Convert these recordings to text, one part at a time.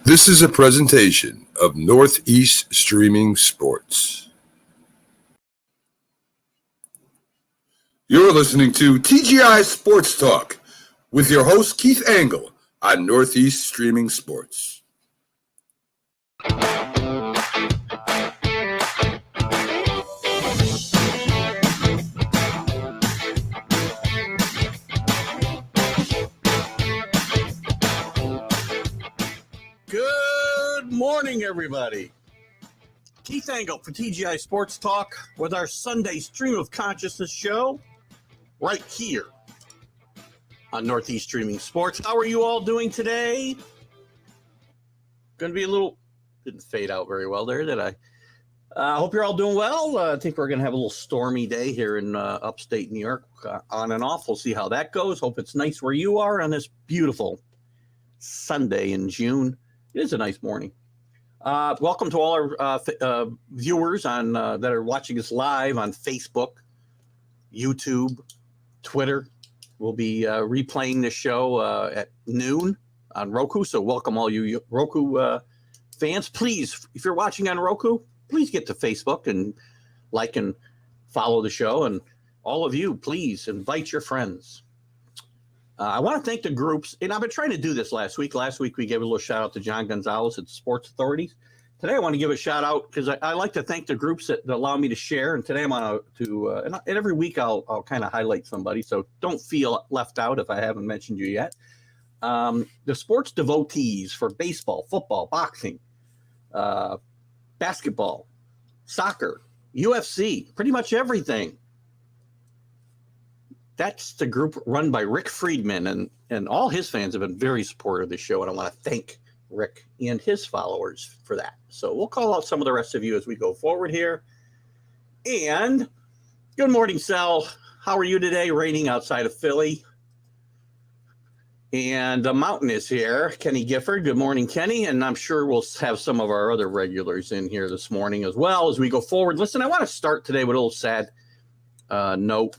This is a presentation of Northeast Streaming Sports. You're listening to TGI Sports Talk with your host Keith Angle on Northeast Streaming Sports. Good morning, everybody. Keith Angle for TGI Sports Talk with our Sunday Stream of Consciousness show right here on Northeast Streaming Sports. How are you all doing today? Going to be a little, didn't fade out very well there, did I? Hope you're all doing well. I think we're going to have a little stormy day here in upstate New York, on and off. We'll see how that goes. Hope it's nice where you are on this beautiful Sunday in June. It is a nice morning. Welcome to all our viewers on that are watching us live on Facebook, YouTube, Twitter. We'll be replaying the show at noon on Roku. So welcome all you Roku fans. Please, if you're watching on Roku, please get to Facebook and like and follow the show. And all of you, please invite your friends. I want to thank the groups, and I've been trying to do this last week. Last week, we gave a little shout out to John Gonzalez at the Sports Authorities. Today, I want to give a shout out because I like to thank the groups that allow me to share. And today, I'm on and every week I'll kind of highlight somebody. So don't feel left out if I haven't mentioned you yet. The sports devotees for baseball, football, boxing, basketball, soccer, UFC, pretty much everything. That's the group run by Rick Friedman, and all his fans have been very supportive of the show, and I want to thank Rick and his followers for that. So we'll call out some of the rest of you as we go forward here. And good morning, Sal. How are you today? Raining outside of Philly. And the mountain is here. Kenny Gifford. Good morning, Kenny. And I'm sure we'll have some of our other regulars in here this morning as well as we go forward. Listen, I want to start today with a little sad note.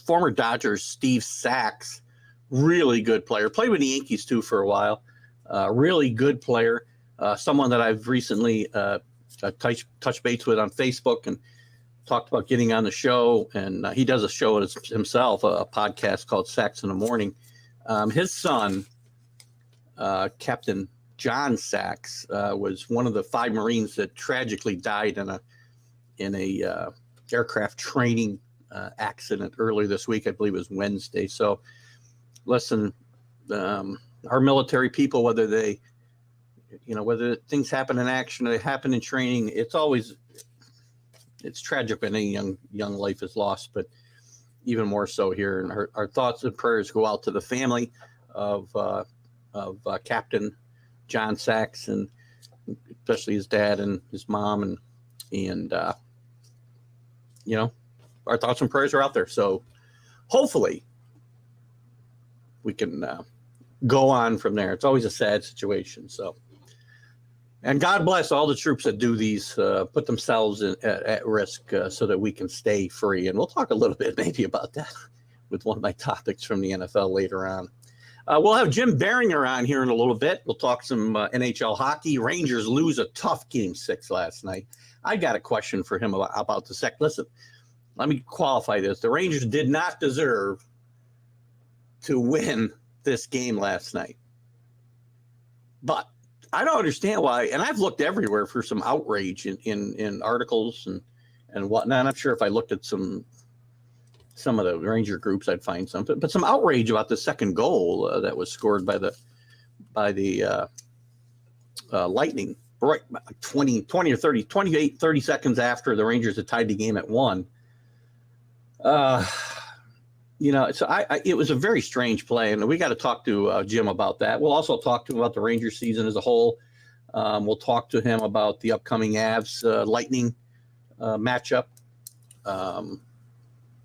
Former Dodgers Steve Sax, really good player, played with the Yankees too for a while. Really good player, someone that I've recently touched base with on Facebook and talked about getting on the show. And he does a show himself, a podcast called Sax in the Morning. His son, Captain John Sax, was one of the 5 Marines that tragically died in a aircraft training accident earlier this week. I believe it was Wednesday. So listen, our military people, whether things happen in action or they happen in training, it's tragic when any young life is lost, but even more so here. And our thoughts and prayers go out to the family of Captain John Sax, and especially his dad and his mom, and our thoughts and prayers are out there. So hopefully we can go on from there. It's always a sad situation. So, and God bless all the troops that do these, put themselves at risk so that we can stay free. And we'll talk a little bit maybe about that with one of my topics from the NFL later on. We'll have Jim Biringer on here in a little bit. We'll talk some NHL hockey. Rangers lose a tough Game 6 last night. I got a question for him about the second. Listen, let me qualify this. The Rangers did not deserve to win this game last night. But I don't understand why, and I've looked everywhere for some outrage in articles and whatnot. I'm sure if I looked at some of the Ranger groups, I'd find something. But some outrage about the second goal that was scored by the Lightning, right 20 or 30 seconds after the Rangers had tied the game at 1. So it was a very strange play, and we got to talk to Jim about that. We'll also talk to him about the Rangers season as a whole. We'll talk to him about the upcoming Avs Lightning matchup.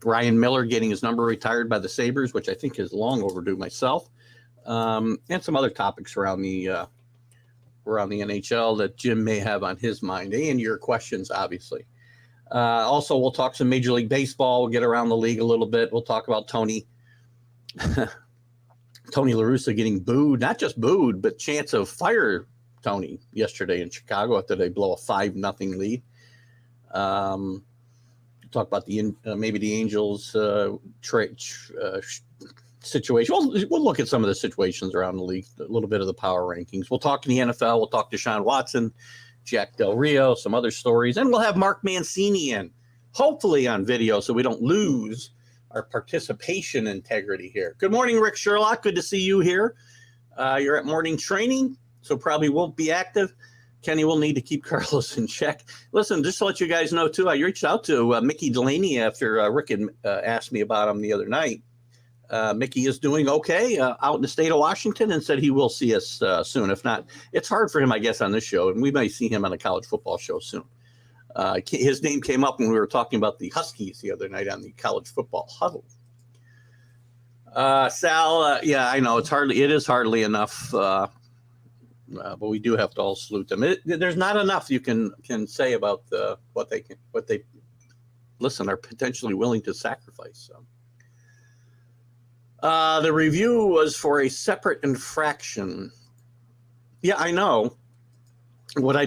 Ryan Miller getting his number retired by the Sabres, which I think is long overdue myself, and some other topics around the NHL that Jim may have on his mind, and your questions, obviously. Also, we'll talk some Major League Baseball. We'll get around the league a little bit. We'll talk about Tony Tony La Russa getting booed, not just booed, but chance of fire Tony yesterday in Chicago after they blow a 5-0 lead. Talk about maybe the Angels situation. We'll look at some of the situations around the league, a little bit of the power rankings. We'll talk in the NFL. We'll talk Deshaun Watson, Jack Del Rio, some other stories, and we'll have Mark Mancini in, hopefully on video, so we don't lose our participation integrity here. Good morning, Rick Sherlock. Good to see you here. You're at morning training, so probably won't be active. Kenny will need to keep Carlos in check. Listen, just to let you guys know, too, I reached out to Mickey Delaney after Rick had asked me about him the other night. Mickey is doing okay out in the state of Washington and said he will see us soon. If not, it's hard for him, I guess, on this show, and we may see him on a college football show soon. His name came up when we were talking about the Huskies the other night on the college football huddle. Sal, yeah, I know it is hardly enough, but we do have to all salute them. There's not enough you can say about what they are potentially willing to sacrifice. So. The review was for a separate infraction. Yeah, I know. What I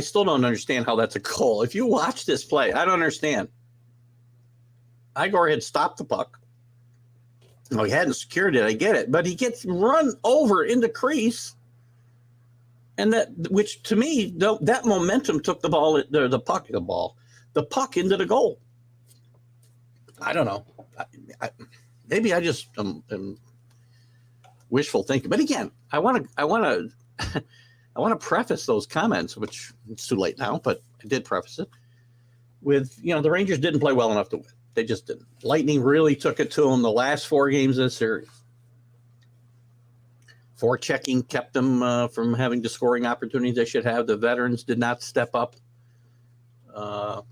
still don't understand how that's a goal. If you watch this play, I don't understand. Igor had stopped the puck. No, he hadn't secured it. I get it, but he gets run over in the crease, and which to me, that momentum took the puck into the goal. I don't know. Maybe I just am wishful thinking. But again, I want to preface those comments, which it's too late now, but I did preface it with, the Rangers didn't play well enough to win. They just didn't. Lightning really took it to them the last 4 games of the series. Forechecking kept them from having the scoring opportunities they should have. The veterans did not step up. Not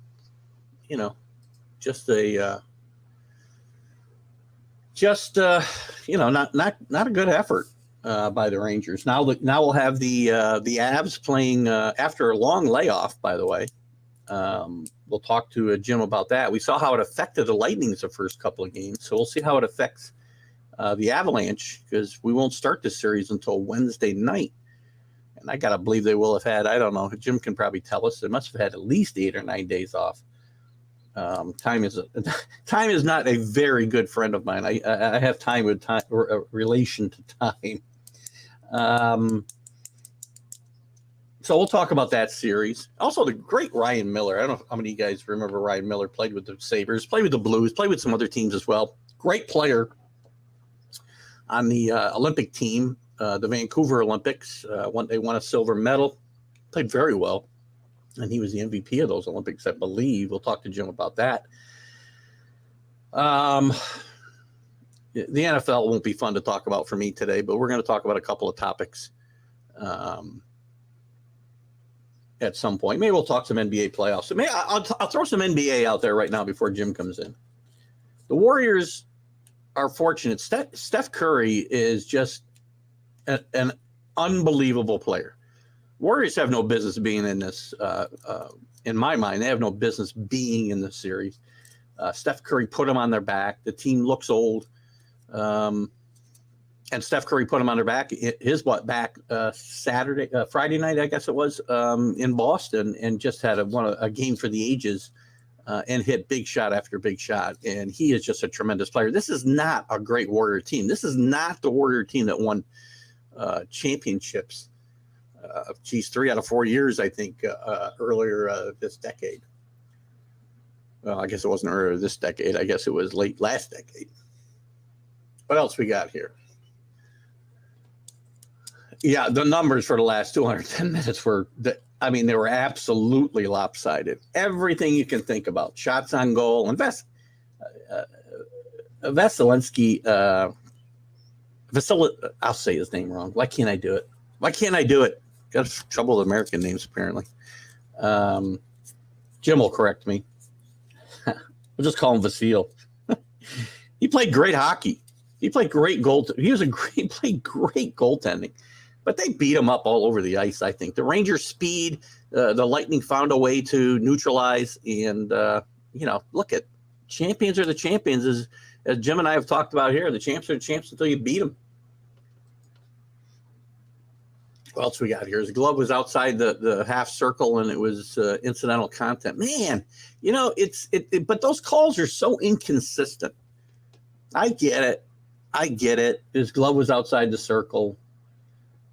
a good effort by the Rangers. Now we'll have the Avs playing after a long layoff, by the way. We'll talk to Jim about that. We saw how it affected the Lightning's the first couple of games, so we'll see how it affects the Avalanche, because we won't start this series until Wednesday night. And I got to believe they will have had, I don't know, Jim can probably tell us, they must have had at least 8 or 9 days off. Time is not a very good friend of mine. I have time with time, or relation to time. So we'll talk about that series. Also, the great Ryan Miller. I don't know how many of you guys remember Ryan Miller. Played with the Sabres, played with the Blues, played with some other teams as well. Great player on the Olympic team, the Vancouver Olympics. They won a silver medal. Played very well. And he was the MVP of those Olympics, I believe. We'll talk to Jim about that. The NFL won't be fun to talk about for me today, but we're going to talk about a couple of topics at some point. Maybe we'll talk some NBA playoffs. So I'll throw some NBA out there right now before Jim comes in. The Warriors are fortunate. Steph Curry is just an unbelievable player. Warriors have no business being in this. In my mind, they have no business being in this series. Steph Curry put them on their back. The team looks old. And Steph Curry put them on their back. Back Friday night, I guess it was, in Boston, and just had a game for the ages and hit big shot after big shot. And he is just a tremendous player. This is not a great Warrior team. This is not the Warrior team that won championships. 3 out of 4 years, I think, earlier this decade. Well, I guess it wasn't earlier this decade. I guess it was late last decade. What else we got here? Yeah, the numbers for the last 210 minutes they were absolutely lopsided. Everything you can think about. Shots on goal. And Vasilevsky, I'll say his name wrong. Why can't I do it? Got trouble with American names, apparently. Jim will correct me. We'll just call him Vasil. He played great hockey. He played great goal. He played great goaltending. But they beat him up all over the ice, I think. The Rangers' speed, the Lightning found a way to neutralize. And, look at champions are the champions. As Jim and I have talked about here, the champs are the champs until you beat them. What else we got here? His glove was outside the half circle, and it was incidental contact. Man, but those calls are so inconsistent. I get it. His glove was outside the circle.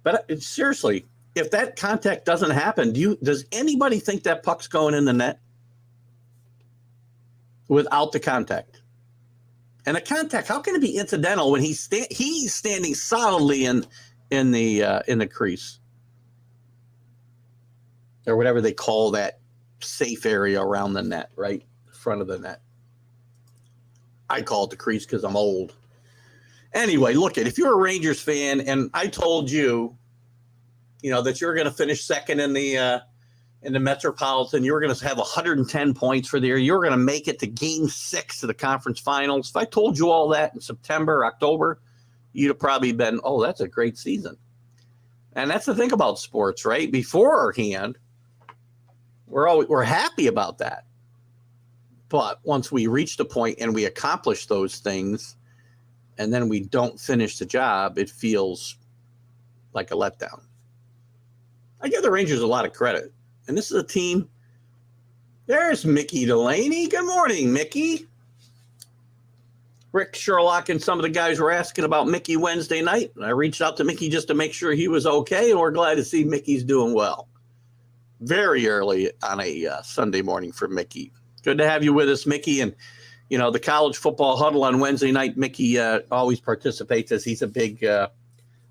But seriously, if that contact doesn't happen, does anybody think that puck's going in the net without the contact? And the contact, how can it be incidental when he's standing solidly in the crease, or whatever they call that safe area around the net, right, front of the net? I call it the crease because I'm old. Anyway, look, if you're a Rangers fan, and I told you, that you're going to finish second in the Metropolitan, you were going to have 110 points for the year, you were going to make it to Game 6 of the conference finals. If I told you all that in September, October, you'd have probably been, oh, that's a great season. And that's the thing about sports, right? Beforehand, we're happy about that. But once we reach the point and we accomplish those things, and then we don't finish the job, it feels like a letdown. I give the Rangers a lot of credit. And this is a team. There's Mickey Delaney. Good morning, Mickey. Rick Sherlock and some of the guys were asking about Mickey Wednesday night. And I reached out to Mickey just to make sure he was okay, and we're glad to see Mickey's doing well. Very early on a Sunday morning for Mickey. Good to have you with us, Mickey. And, the college football huddle on Wednesday night, Mickey always participates as he's a big,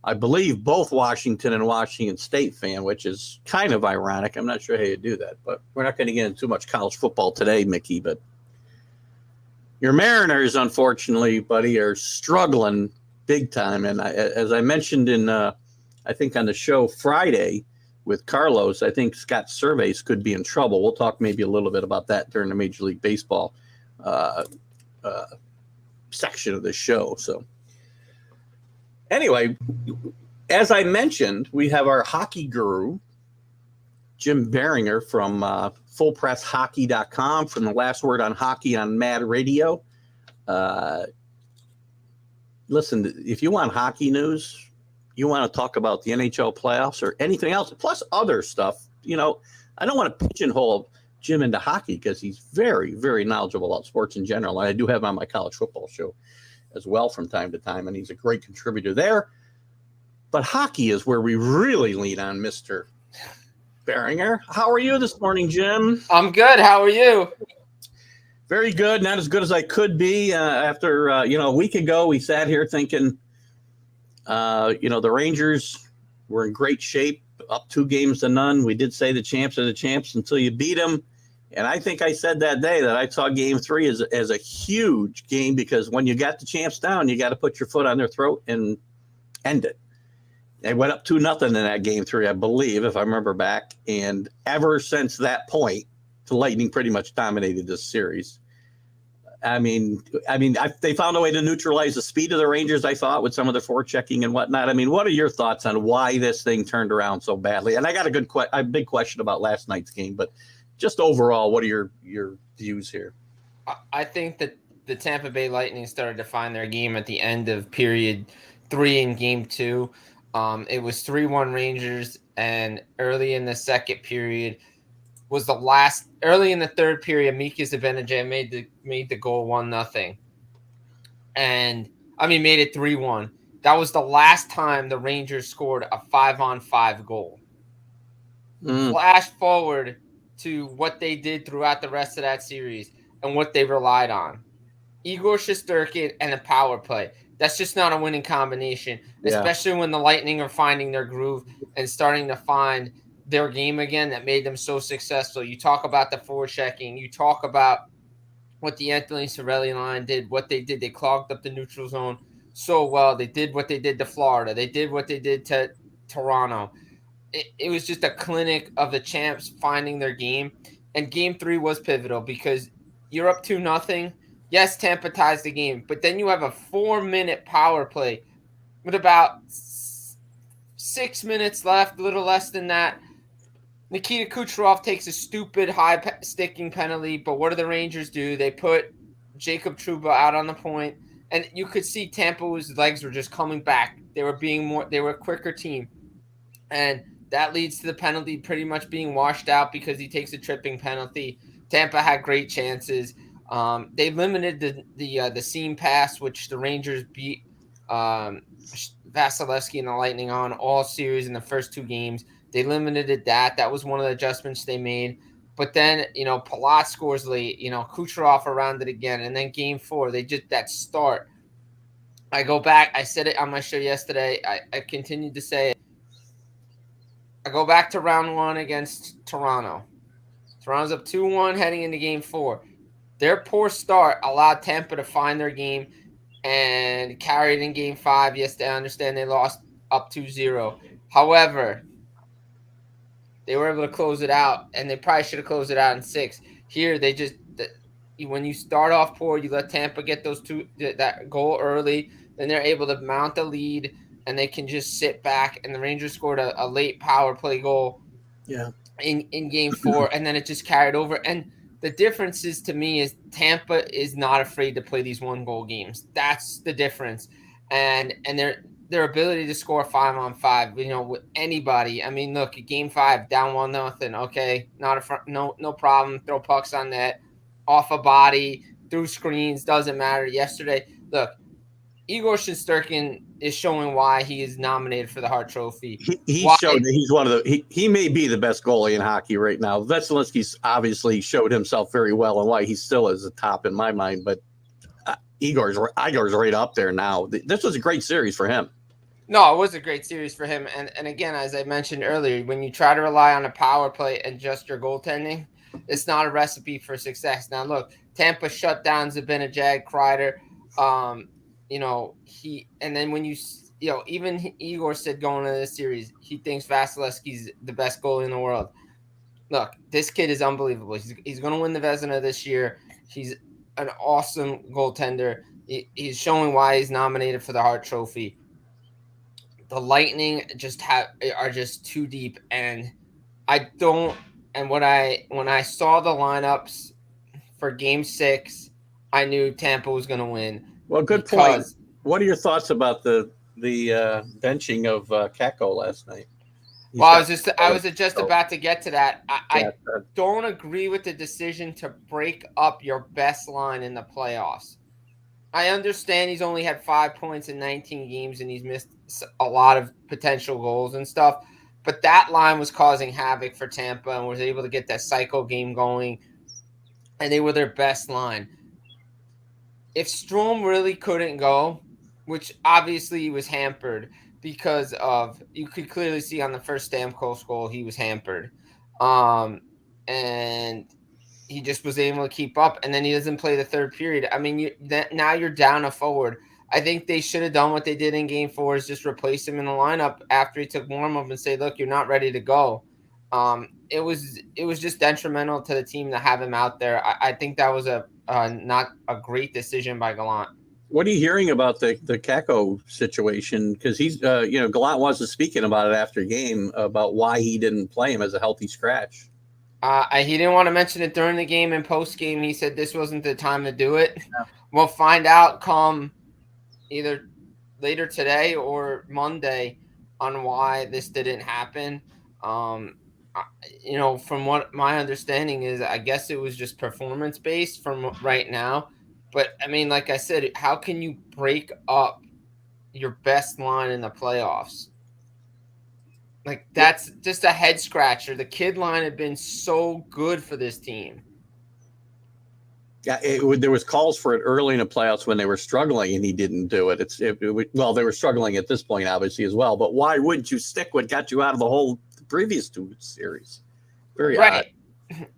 I believe, both Washington and Washington State fan, which is kind of ironic. I'm not sure how you do that, but we're not going to get into too much college football today, Mickey. But your Mariners, unfortunately, buddy, are struggling big time. And as I mentioned I think on the show Friday with Carlos, I think Scott Servais could be in trouble. We'll talk maybe a little bit about that during the Major League Baseball section of the show. So anyway, as I mentioned, we have our hockey guru, Jim Biringer from FullPressHockey.com, from the Last Word on Hockey on Mad Radio. Listen, if you want hockey news, you want to talk about the NHL playoffs or anything else, plus other stuff, I don't want to pigeonhole Jim into hockey because he's very, very knowledgeable about sports in general. And I do have him on my college football show as well from time to time, and he's a great contributor there. But hockey is where we really lean on Mr. Biringer. How are you this morning, Jim? I'm good. How are you? Very good. Not as good as I could be. After a week ago, we sat here thinking, the Rangers were in great shape, up 2-0. We did say the champs are the champs until you beat them. And I think I said that day that I saw Game 3 as a huge game, because when you got the champs down, you got to put your foot on their throat and end it. They went up 2-0 in that Game 3, I believe, if I remember back. And ever since that point, the Lightning pretty much dominated this series. They found a way to neutralize the speed of the Rangers, I thought, with some of their forechecking and whatnot. What are your thoughts on why this thing turned around so badly? And I got a big question about last night's game, but just overall, what are your views here? I think that the Tampa Bay Lightning started to find their game at the end of period 3 in Game 2. It was 3-1 Rangers, and early in the second period was the last. Early in the third period, Mika Zibanejad made the goal 1-0, and made it 3-1. That was the last time the Rangers scored a 5-on-5 goal. Flash forward to what they did throughout the rest of that series and what they relied on. Igor Shesterkin and a power play. That's just not a winning combination, especially when the Lightning are finding their groove and starting to find their game again that made them so successful. You talk about the forechecking. You talk about what the Anthony Cirelli line did, what they did. They clogged up the neutral zone so well. They did what they did to Florida. They did what they did to Toronto. It was just a clinic of the champs finding their game. And Game 3 was pivotal because you're up 2-0. Yes, Tampa ties the game, but then you have a 4-minute power play with about 6 minutes left, a little less than that. Nikita Kucherov takes a stupid high-sticking penalty, but what do the Rangers do? They put Jacob Trouba out on the point, and you could see Tampa's legs were just coming back. They were a quicker team. And that leads to the penalty pretty much being washed out because he takes a tripping penalty. Tampa had great chances. They limited the seam pass, which the Rangers beat Vasilevsky and the Lightning on all series in the first 2 games. They limited it that. That was one of the adjustments they made. But then, Palat scores late. Kucherov around it again. And then game 4, they just that start. I go back. I said it on my show yesterday. I continued to say it. I go back to round 1 against Toronto. Toronto's up 2-1 heading into game 4. Their poor start allowed Tampa to find their game and carry it in game 5. Yes, I understand they lost up 2-0. However, they were able to close it out, and they probably should have closed it out in 6. Here, when you start off poor, you let Tampa get that goal early, then they're able to mount the lead, and they can just sit back. And the Rangers scored a late power play goal in game 4, and then it just carried over. And the difference is, to me, is Tampa is not afraid to play these 1-goal games. That's the difference. And their ability to score 5-on-5, with anybody. I mean, look, at game 5, down 1-0. Okay, no problem. Throw pucks on net, off a body, through screens, doesn't matter. Yesterday, look, Igor Shesterkin is showing why he is nominated for the Hart Trophy. He showed that he's one of he may be the best goalie in hockey right now. Vasilevsky's obviously showed himself very well and why he still is the top in my mind. But Igor's right up there now. This was a great series for him. No, it was a great series for him. And again, as I mentioned earlier, when you try to rely on a power play and just your goaltending, it's not a recipe for success. Now, look, Tampa shutdowns have been a Jag Kreider. And then when even Igor said going into this series, he thinks Vasilevsky's the best goalie in the world. Look, this kid is unbelievable. He's going to win the Vezina this year. He's an awesome goaltender. He's showing why he's nominated for the Hart Trophy. The Lightning are just too deep, and when I saw the lineups for Game 6, I knew Tampa was going to win. Well, good point. What are your thoughts about the benching of Kakko last night? I was just about to get to that. I don't agree with the decision to break up your best line in the playoffs. I understand he's only had 5 points in 19 games and he's missed a lot of potential goals and stuff, but that line was causing havoc for Tampa and was able to get that cycle game going, and they were their best line. If Strome really couldn't go, which obviously he was hampered because of, you could clearly see on the first Stamkos goal, he was hampered. And he just was able to keep up, and then he doesn't play the third period. I mean, now you're down a forward. I think they should have done what they did in Game 4 is just replace him in the lineup after he took warm-up and say, look, you're not ready to go. It was just detrimental to the team to have him out there. I think that was not a great decision by Gallant. What are you hearing about the Kakko situation? Because he's, Gallant wasn't speaking about it after game about why he didn't play him as a healthy scratch. He didn't want to mention it during the game and post game. He said this wasn't the time to do it. Yeah. We'll find out come either later today or Monday on why this didn't happen. From what my understanding is, I guess it was just performance based from right now. But I mean, like I said, how can you break up your best line in the playoffs? Like, that's just a head scratcher. The kid line had been so good for this team. Yeah, there was calls for it early in the playoffs when they were struggling, and he didn't do it. They were struggling at this point, obviously, as well. But why wouldn't you stick what got you out of the previous 2 series? Very odd.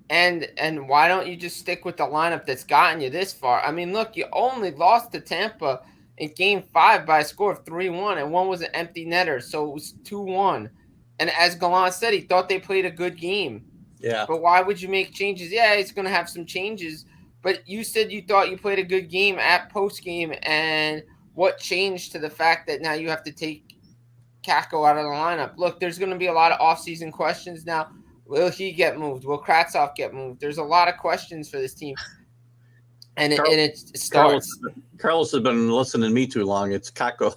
And why don't you just stick with the lineup that's gotten you this far? I mean, look, you only lost to Tampa in Game 5 by a score of 3-1, and one was an empty netter, so it was 2-1. And as Gallant said, he thought they played a good game. Yeah. But why would you make changes? Yeah, he's going to have some changes. But you said you thought you played a good game at postgame. And what changed to the fact that now you have to take Kakko out of the lineup? Look, there's going to be a lot of offseason questions now. Will he get moved? Will Kravtsov get moved? There's a lot of questions for this team. and it starts. Carlos has been listening to me too long. It's Caco.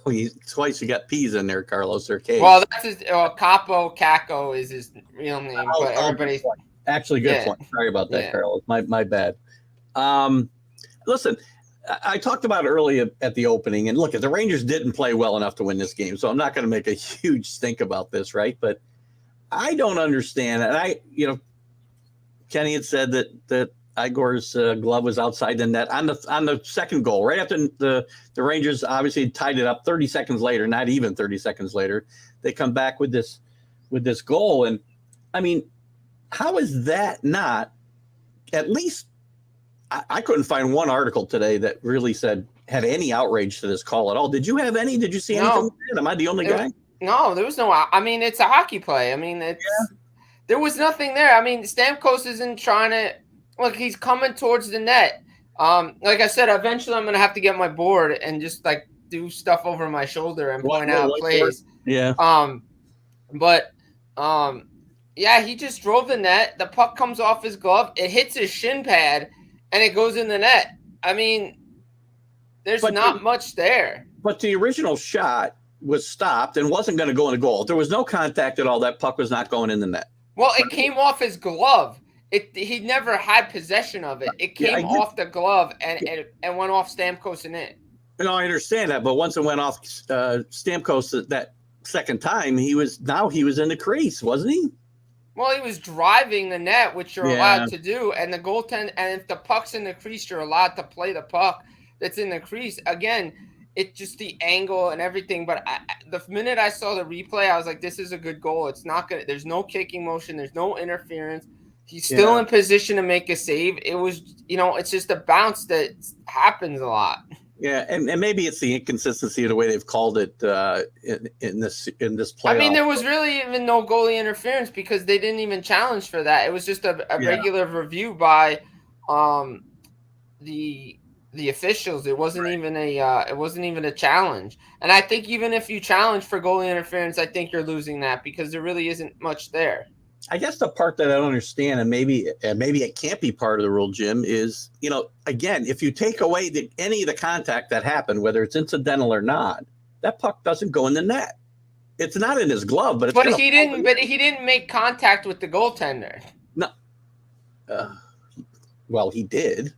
Twice you got P's in there, Carlos. Or K's. Well, that's his. Caco is his real name, but everybody. Actually, good point. Sorry about that, Carlos. My bad. Listen, I talked about it earlier at the opening, and look, the Rangers didn't play well enough to win this game, so I'm not going to make a huge stink about this, right? But I don't understand, and Kenny had said that Igor's glove was outside the net on the second goal, right after the Rangers obviously tied it up. 30 seconds later, not even 30 seconds later, they come back with this goal, and I mean, how is that not at least? I couldn't find one article today that really had any outrage to this call at all. Did you have any? Did you see anything? Am I the only guy? No, there was no. I mean, it's a hockey play. I mean, there was nothing there. I mean, Stamkos isn't trying to look. He's coming towards the net. Like I said, eventually I'm going to have to get my board and just like do stuff over my shoulder and point out plays. Yeah. Yeah, he just drove the net. The puck comes off his glove. It hits his shin pad. And it goes in the net. I mean, there's not much there. But the original shot was stopped and wasn't going to go in the goal. If there was no contact at all, that puck was not going in the net. Well, it came off his glove. He never had possession of it. It came off the glove and went off Stamkos and in. No, I understand that. But once it went off Stamkos that second time, he was in the crease, wasn't he? Well, he was driving the net, which you're allowed to do, and the goaltender. And if the puck's in the crease, you're allowed to play the puck that's in the crease. Again, it's just the angle and everything. But the minute I saw the replay, I was like, "This is a good goal. It's not good. There's no kicking motion. There's no interference. He's still in position to make a save. It was, it's just a bounce that happens a lot." Yeah, and maybe it's the inconsistency of the way they've called it in this playoff. I mean, there was really even no goalie interference because they didn't even challenge for that. It was just a regular review by the officials. It wasn't even a challenge. And I think even if you challenge for goalie interference, I think you're losing that because there really isn't much there. I guess the part that I don't understand, and maybe it can't be part of the rule, Jim, is, again, if you take away any of the contact that happened, whether it's incidental or not, that puck doesn't go in the net. It's not in his glove, but he didn't make contact with the goaltender. No. Well, he did.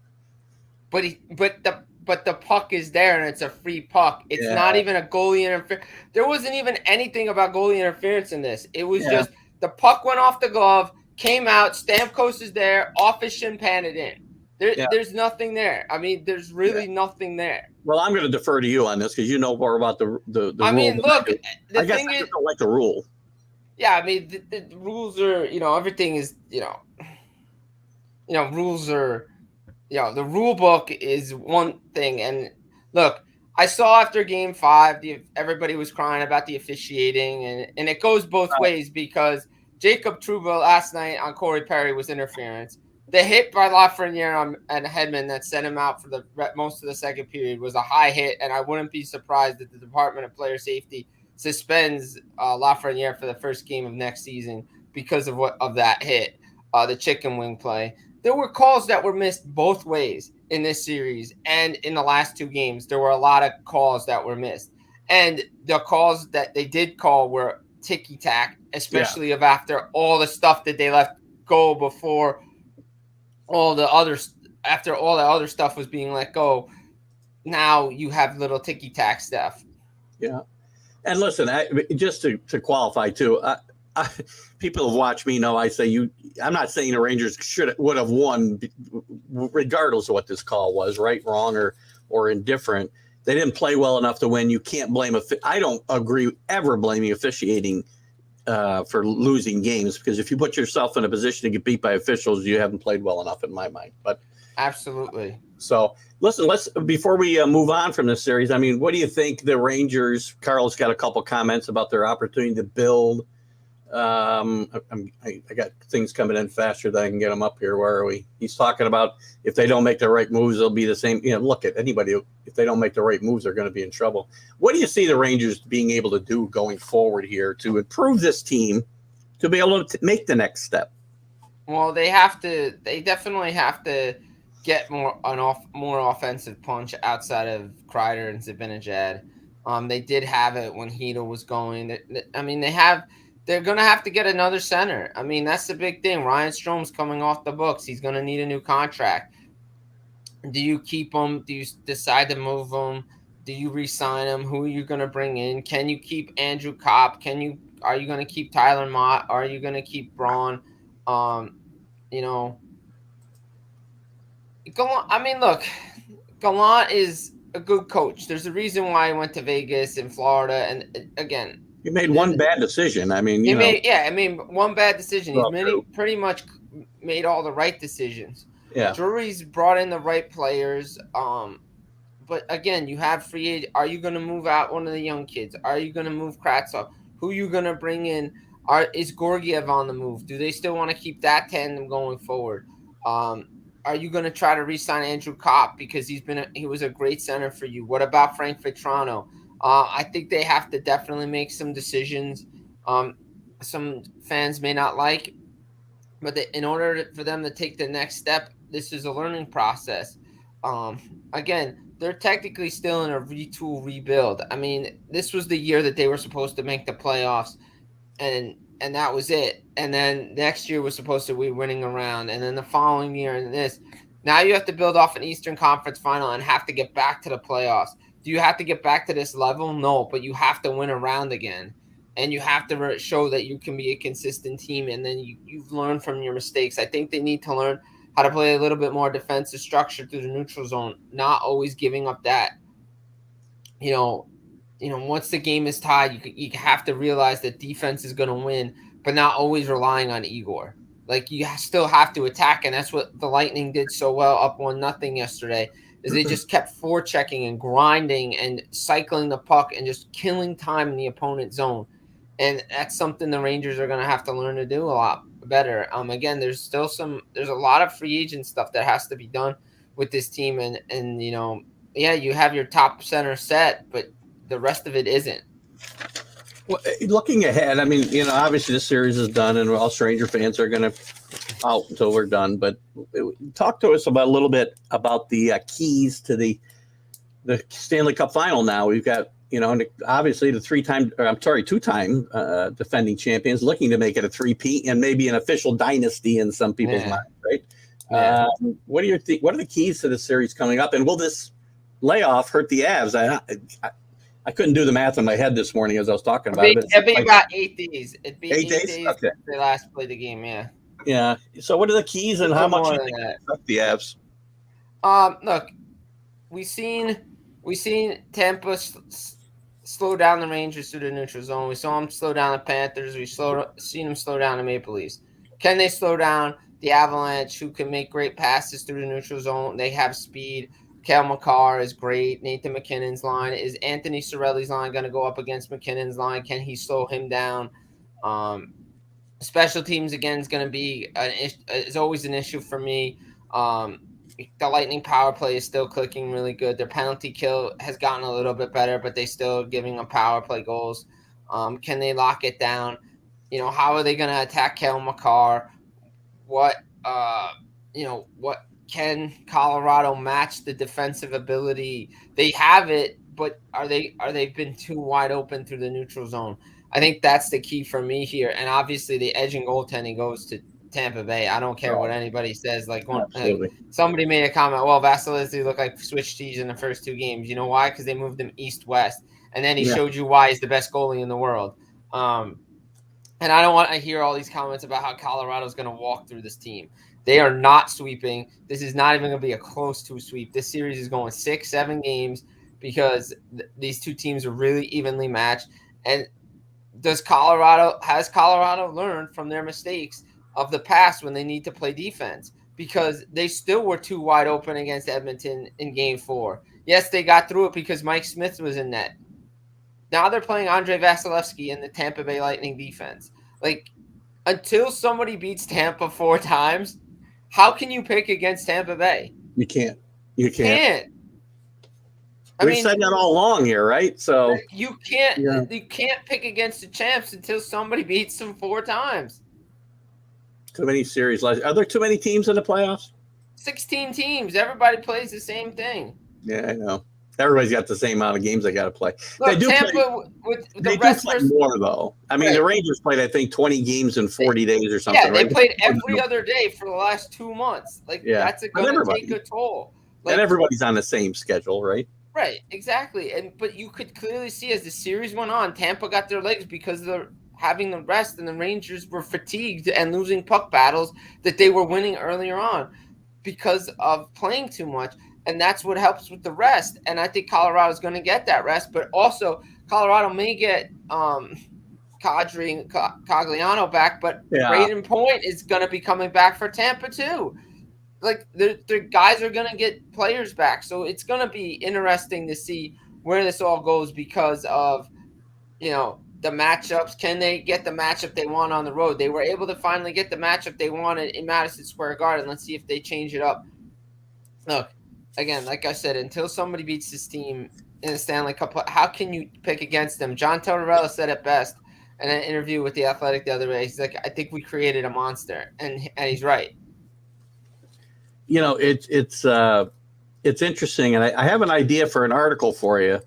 But the puck is there and it's a free puck. It's not even a goalie interference. There wasn't even anything about goalie interference in this. It was just the puck went off the glove, came out, Stamkos is there, off his shin padded in. There's nothing there. I mean, there's really nothing there. Well, I'm going to defer to you on this because you know more about the I rule. mean, look, I guess I just don't like the rule. Yeah, I mean, the rules are, everything is, rules are, the rule book is one thing. And look, I saw after Game 5, everybody was crying about the officiating, and it goes both ways because Jacob Trouba last night on Corey Perry was interference. The hit by Lafreniere and Hedman that sent him out for the most of the second period was a high hit, and I wouldn't be surprised that the Department of Player Safety suspends Lafreniere for the first game of next season because of that hit, the chicken wing play. There were calls that were missed both ways in this series, and in the last two games, there were a lot of calls that were missed. And the calls that they did call were ticky-tack, especially after all the stuff that they let go before after all the other stuff was being let go. Now you have little ticky-tack stuff. Yeah. And listen, just to qualify too, people who watch me know I say I'm not saying the Rangers would have won regardless of what this call was, right, wrong, or indifferent. They didn't play well enough to win. You can't blame I don't agree ever blaming officiating for losing games, because if you put yourself in a position to get beat by officials, you haven't played well enough in my mind. But absolutely. So listen, before we move on from this series, I mean, what do you think the Rangers? Carl's got a couple comments about their opportunity to build. I got things coming in faster than I can get them up here. Where are we? He's talking about if they don't make the right moves, they'll be the same. Look at anybody. If they don't make the right moves, they're going to be in trouble. What do you see the Rangers being able to do going forward here to improve this team to be able to make the next step? Well, they definitely have to get more offensive punch outside of Kreider and Zibanejad. They did have it when Hedo was going. I mean, they're going to have to get another center. I mean, that's the big thing. Ryan Strom's coming off the books. He's going to need a new contract. Do you keep him? Do you decide to move him? Do you re-sign him? Who are you going to bring in? Can you keep Andrew Kopp? Are you going to keep Tyler Mott? Are you going to keep Braun? Look, Gallant is a good coach. There's a reason why he went to Vegas and Florida. And again, he made one bad decision. I mean, one bad decision. He's pretty much made all the right decisions. Yeah. Drury's brought in the right players. But again, you have free agent. Are you going to move out one of the young kids? Are you going to move Kravtsov? Who are you going to bring in? Is Gorgiev on the move? Do they still want to keep that tandem going forward? Are you going to try to re-sign Andrew Kopp because he was a great center for you? What about Frank Vetrano? I think they have to definitely make some decisions. Some fans may not like, but in order for them to take the next step, this is a learning process. Again, they're technically still in a retool rebuild. I mean, this was the year that they were supposed to make the playoffs, and that was it. And then next year was supposed to be winning a round, and then the following year and this. Now you have to build off an Eastern Conference final and have to get back to the playoffs. Do you have to get back to this level? No, but you have to win a round again. And you have to show that you can be a consistent team, and then you've learned from your mistakes. I think they need to learn how to play a little bit more defensive structure through the neutral zone, not always giving up that. Once the game is tied, you have to realize that defense is going to win, but not always relying on Igor. Like, you still have to attack, and that's what the Lightning did so well up 1-0 yesterday, is they just kept forechecking and grinding and cycling the puck and just killing time in the opponent's zone. And that's something the Rangers are going to have to learn to do a lot better. Again, there's a lot of free agent stuff that has to be done with this team. And you have your top center set, but the rest of it isn't. Well, looking ahead, I mean, obviously this series is done and all Ranger fans are going to out until we're done. But talk to us a little bit about the keys to the Stanley Cup final now. We've got, obviously the two-time defending champions looking to make it a three-peat and maybe an official dynasty in some people's minds, right? Yeah. What are the keys to the series coming up? And will this layoff hurt the Avs? I couldn't do the math in my head this morning as I was talking about it. It'd be about 8 days. It'd be 8 days? Okay. They last played the game, yeah. Yeah. So what are the keys and how much you think it affect the Avs? Look, we seen Tampa slow down the Rangers through the neutral zone. We saw them slow down the Panthers. We've seen them slow down the Maple Leafs. Can they slow down the Avalanche, who can make great passes through the neutral zone? They have speed. Cale Makar is great. Nathan McKinnon's line. Is Anthony Cirelli's line going to go up against McKinnon's line? Can he slow him down? Special teams, again, is going to be is always an issue for me. The Lightning power play is still clicking really good. Their penalty kill has gotten a little bit better, but they still giving them power play goals. Can they lock it down? How are they going to attack Cale Makar? What can Colorado match the defensive ability? They have it, but are they been too wide open through the neutral zone? I think that's the key for me here. And obviously the edge and goaltending goes to Tampa Bay. I don't care what anybody says. Like somebody made a comment, well, Vasilevsky looked like switch cheese in the first two games. You know why? Because they moved him east-west. And then he showed you why he's the best goalie in the world. And I don't want to hear all these comments about how Colorado's going to walk through this team. They are not sweeping. This is not even going to be a close to a sweep. This series is going 6-7 games because these two teams are really evenly matched. And has Colorado learned from their mistakes of the past when they need to play defense? Because they still were too wide open against Edmonton in Game 4. Yes, they got through it because Mike Smith was in net. Now they're playing Andrei Vasilevsky in the Tampa Bay Lightning defense. Like, until somebody beats Tampa 4 times, how can you pick against Tampa Bay? You can't. We said that all along here, right? So you can't pick against the champs until somebody beats them 4 times. Too many series. Are there too many teams in the playoffs? 16 teams. Everybody plays the same thing. Yeah, I know. Everybody's got the same amount of games they got to play. Look, They do Tampa play, with the they do rest play versus, more, though. I mean, the right. Rangers played, I think, 20 games in 40 days or something, Yeah, they right? played every other day for the last 2 months. Like, Yeah. that's But going to take a toll. Like, and everybody's on the same schedule, right? Right, exactly. But you could clearly see as the series went on, Tampa got their legs because they're having the rest, and the Rangers were fatigued and losing puck battles that they were winning earlier on because of playing too much. And that's what helps with the rest. And I think Colorado's going to get that rest, but also Colorado may get Kadri and Cogliano back, but Braden Point is going to be coming back for Tampa too. Like the guys are going to get players back. So it's going to be interesting to see where this all goes because of, the matchups. Can they get the matchup they want on the road? They were able to finally get the matchup they wanted in Madison Square Garden. Let's see if they change it up. Look, again, like I said, until somebody beats this team in the Stanley Cup, how can you pick against them? John Tortorella said it best in an interview with The Athletic the other day. He's like, I think we created a monster. And he's right. It's interesting, and I have an idea for an article for you.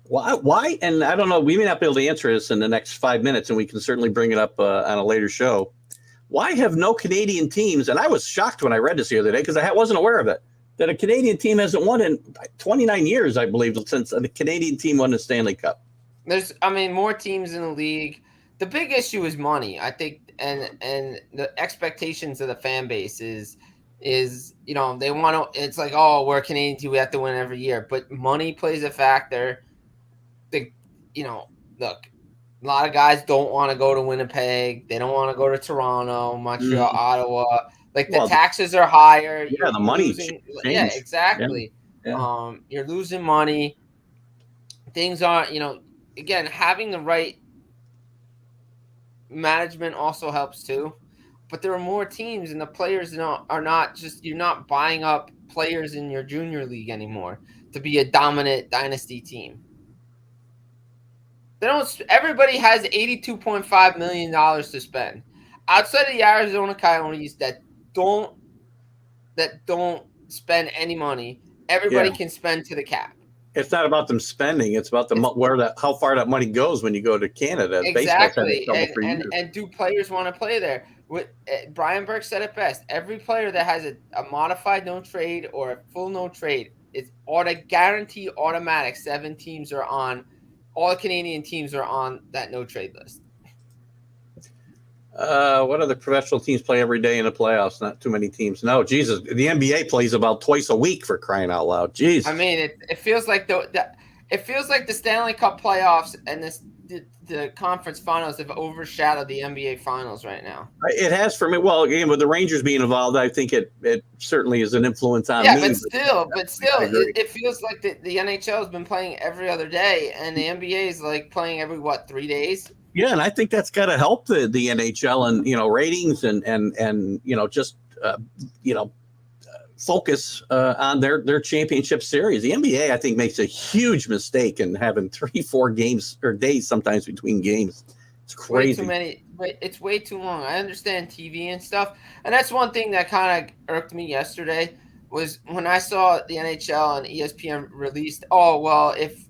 Why? And I don't know. We may not be able to answer this in the next 5 minutes, and we can certainly bring it up on a later show. Why have no Canadian teams? And I was shocked when I read this the other day because I wasn't aware of it. That a Canadian team hasn't won in 29 years, I believe, since the Canadian team won the Stanley Cup. There's, more teams in the league. The big issue is money, I think, and the expectations of the fan base is they want to. It's like, oh, we're a Canadian team, we have to win every year, but money plays a factor. Look, a lot of guys don't want to go to Winnipeg. They don't want to go to Toronto, Montreal, Ottawa. Like the taxes are higher. Yeah, the money. Yeah, exactly. Yeah. You're losing money. Things aren't, again, having the right management also helps too. But there are more teams, and the players are not just, you're not buying up players in your junior league anymore to be a dominant dynasty team. Everybody has $82.5 million to spend. Outside of the Arizona Coyotes that don't spend any money, everybody can spend to the cap. It's not about them spending; it's about how far that money goes when you go to Canada. Exactly, and do players want to play there? Brian Burke said it best. Every player that has a modified no trade or a full no trade, it's guaranteed automatic. 7 teams are on. All Canadian teams are on that no trade list. What other professional teams play every day in the playoffs? Not too many teams. No, Jesus. The NBA plays about twice a week, for crying out loud. Jeez. I mean, it feels like the Stanley Cup playoffs and the conference finals have overshadowed the NBA finals right now. It has for me. Well, again, with the Rangers being involved, I think it certainly is an influence on me. Yeah, but still, it feels like the NHL has been playing every other day, and the NBA is like playing every 3 days. Yeah, and I think that's got to help the NHL and ratings and just focus on their championship series. The NBA, I think, makes a huge mistake in having 3-4 games or days sometimes between games. It's crazy. Way too many. It's way too long. I understand TV and stuff, and that's one thing that kind of irked me yesterday was when I saw the NHL and ESPN released. Oh well, if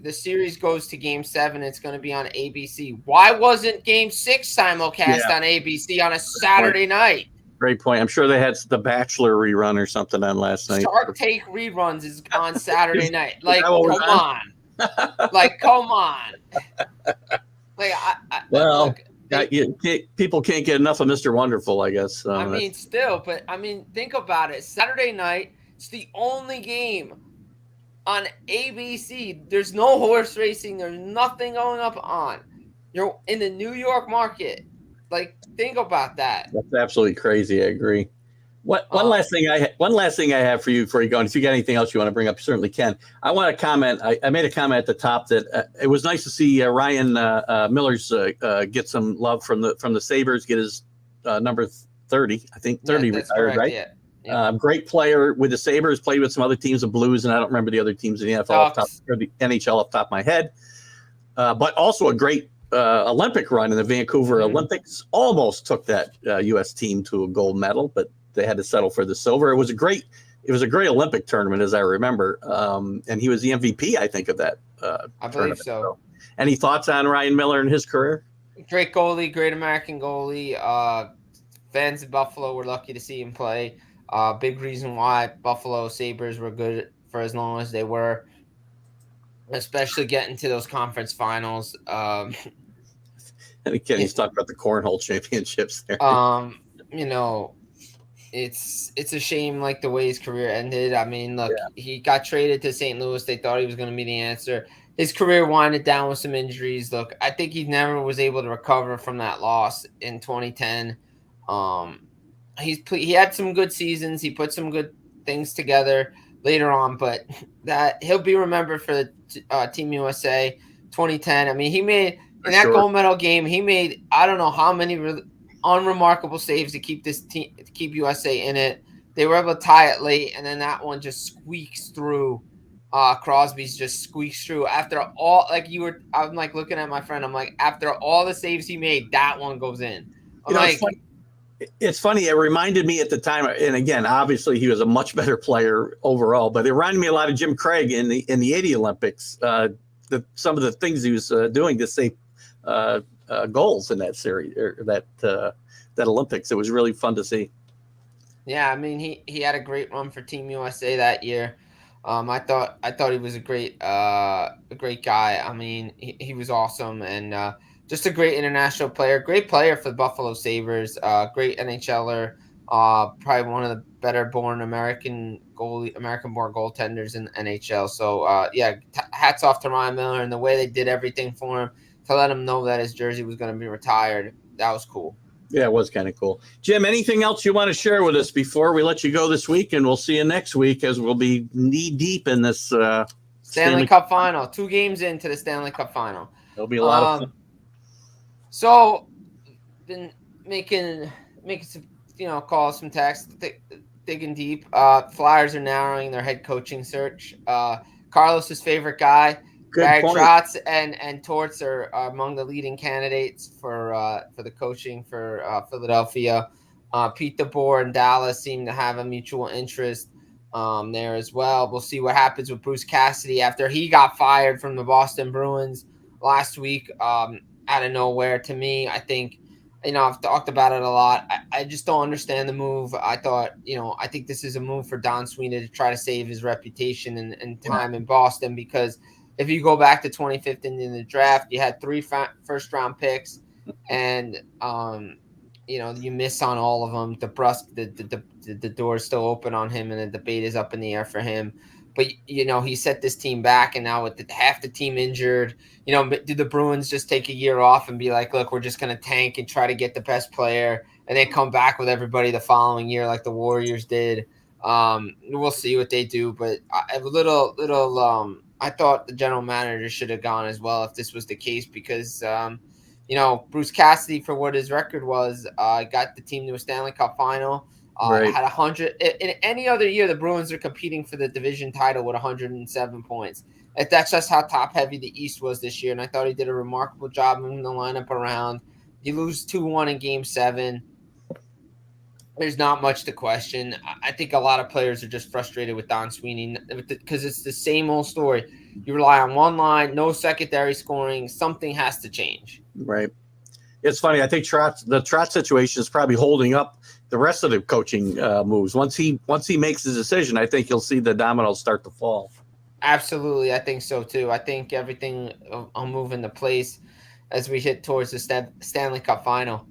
the series goes to Game 7, it's going to be on ABC. Why wasn't Game 6 simulcast on ABC on a Saturday night? Great point. I'm sure they had the Bachelor rerun or something on last night. Shark Take reruns is on Saturday night. Like, come on. Come on. People can't get enough of Mr. Wonderful, I guess. Think about it. Saturday night, it's the only game on ABC. There's no horse racing. There's nothing going up on. You're in the New York market. Think about that. That's absolutely crazy. I agree. One last thing I have for you before you go, and if you got anything else you want to bring up, you certainly can. I want to comment. I made a comment at the top that it was nice to see Ryan Miller's get some love from the Sabres, get his number 30. I think 30 retired, correct, right? Yeah. Great player with the Sabres. Played with some other teams, the Blues, and I don't remember the other teams in the NFL or the NHL off the top of my head. But also a great Olympic run in the Vancouver Olympics. Almost took that U.S. team to a gold medal, but they had to settle for the silver. It was a great Olympic tournament, as I remember, and he was the MVP, I think, of that. I believe so. Any thoughts on Ryan Miller and his career? Great goalie, great American goalie. Fans of Buffalo were lucky to see him play. Big reason why Buffalo Sabres were good for as long as they were, especially getting to those conference finals. And again, he's talking about the cornhole championships there. It's a shame, like, the way his career ended. I mean, look, he got traded to St. Louis. They thought he was going to be the answer. His career winded down with some injuries. Look, I think he never was able to recover from that loss in 2010. He had some good seasons. He put some good things together later on, but that he'll be remembered for the Team USA 2010. I mean, he made in that gold medal game. He made I don't know how many unremarkable saves to keep USA in it. They were able to tie it late, and then that one just squeaks through. Crosby's just squeaks through after all. I'm like looking at my friend. I'm like, after all the saves he made, that one goes in. It's funny. It reminded me at the time, and again, obviously he was a much better player overall, but it reminded me a lot of Jim Craig in the 80 Olympics. Some of the things he was doing to save goals in that series or that Olympics. It was really fun to see. Yeah, I mean he had a great run for Team USA that year. I thought he was a great guy. I mean, he was awesome and just a great international player, great player for the Buffalo Sabres, great NHLer, probably one of the better born American-born goaltenders in the NHL. So hats off to Ryan Miller and the way they did everything for him to let him know that his jersey was going to be retired. That was cool. Yeah, it was kind of cool. Jim, anything else you want to share with us before we let you go this week? And we'll see you next week as we'll be knee deep in this Stanley Cup final. 2 games into the Stanley Cup final. It'll be a lot of fun. So, been making some calls, some texts, digging deep. Flyers are narrowing their head coaching search. Carlos's favorite guy. Barry Trotz and Torts are among the leading candidates for the coaching for Philadelphia. Pete DeBoer and Dallas seem to have a mutual interest there as well. We'll see what happens with Bruce Cassidy after he got fired from the Boston Bruins last week out of nowhere. To me, I think, I've talked about it a lot. I just don't understand the move. I think this is a move for Don Sweeney to try to save his reputation and time in Boston because if you go back to 2015 in the draft, you had 3 first-round picks, and you miss on all of them. The door is still open on him, and the debate is up in the air for him. But he set this team back, and now with half the team injured, did the Bruins just take a year off and be like, "Look, we're just going to tank and try to get the best player, and then come back with everybody the following year like the Warriors did?" We'll see what they do, but I thought the general manager should have gone as well if this was the case because, Bruce Cassidy, for what his record was, got the team to a Stanley Cup final, had 100. In any other year, the Bruins are competing for the division title with 107 points. That's just how top-heavy the East was this year, and I thought he did a remarkable job moving the lineup around. You lose 2-1 in Game 7. There's not much to question. I think a lot of players are just frustrated with Don Sweeney because it's the same old story. You rely on one line, no secondary scoring. Something has to change. Right. It's funny. I think the Trotz situation is probably holding up the rest of the coaching moves. Once he makes his decision, I think you'll see the dominoes start to fall. Absolutely. I think so, too. I think everything will move into place as we hit towards the Stanley Cup final.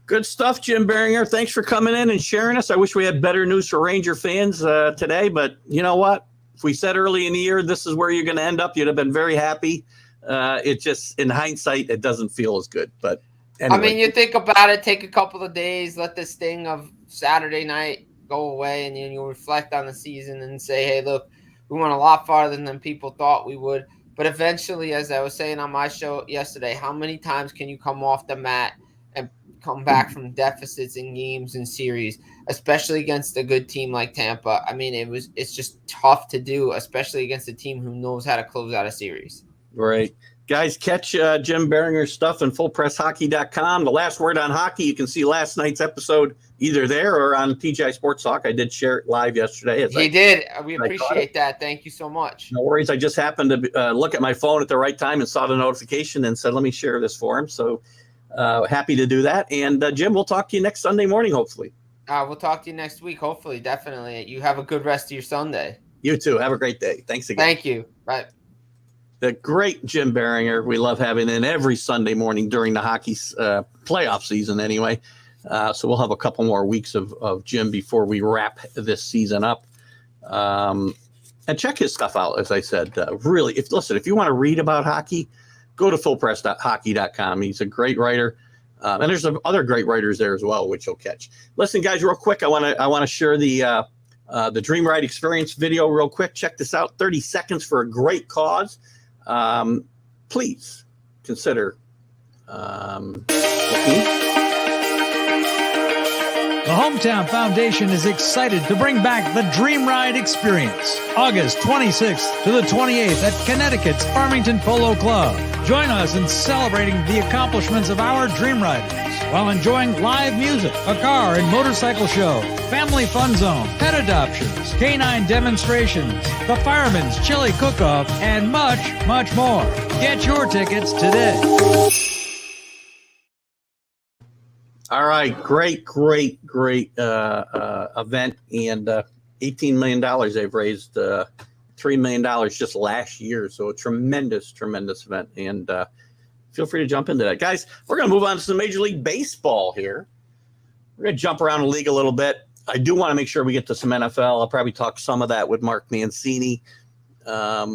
Good stuff, Jim Biringer. Thanks for coming in and sharing us. I wish we had better news for Ranger fans today, but you know what? If we said early in the year this is where you're going to end up, you'd have been very happy. It just, in hindsight, it doesn't feel as good. But anyway. I mean, you think about it, take a couple of days, let this sting of Saturday night go away, and then you reflect on the season and say, hey, look, we went a lot farther than people thought we would. But eventually, as I was saying on my show yesterday, how many times can you come off the mat and come back from deficits in games and series, especially against a good team like Tampa? I mean, it's just tough to do, especially against a team who knows how to close out a series. Right. Guys, catch Jim Biringer's stuff on fullpresshockey.com. The Last Word on Hockey. You can see last night's episode either there or on TGI Sports Talk. I did share it live yesterday. He did. We appreciate that. Thank you so much. No worries. I just happened to look at my phone at the right time and saw the notification and said, let me share this for him. So happy to do that. And Jim, we'll talk to you next Sunday morning, hopefully. We'll talk to you next week, hopefully, definitely. You have a good rest of your Sunday. You too. Have a great day. Thanks again. Thank you. Bye. The great Jim Biringer. We love having him every Sunday morning during the hockey playoff season anyway. So we'll have a couple more weeks of Jim before we wrap this season up. And check his stuff out, as I said. Really, if you want to read about hockey, go to fullpresshockey.com. He's a great writer. And there's some other great writers there as well, which you'll catch. Listen, guys, real quick, I want to share the Dream Ride Experience video real quick. Check this out. 30 seconds for a great cause. Please consider The Hometown Foundation is excited to bring back the Dream Ride Experience, August 26th to the 28th at Connecticut's Farmington Polo Club. Join us in celebrating the accomplishments of our Dream Riders while enjoying live music, a car and motorcycle show, family fun zone, pet adoptions, canine demonstrations, the Fireman's Chili Cook-Off, and much, much more. Get your tickets today. All right, great event, and $18 million they've raised, $3 million just last year. So a tremendous event, and feel free to jump into that. Guys, we're going to move on to some Major League Baseball here. We're going to jump around the league a little bit. I do want to make sure we get to some NFL. I'll probably talk some of that with Mark Mancini. I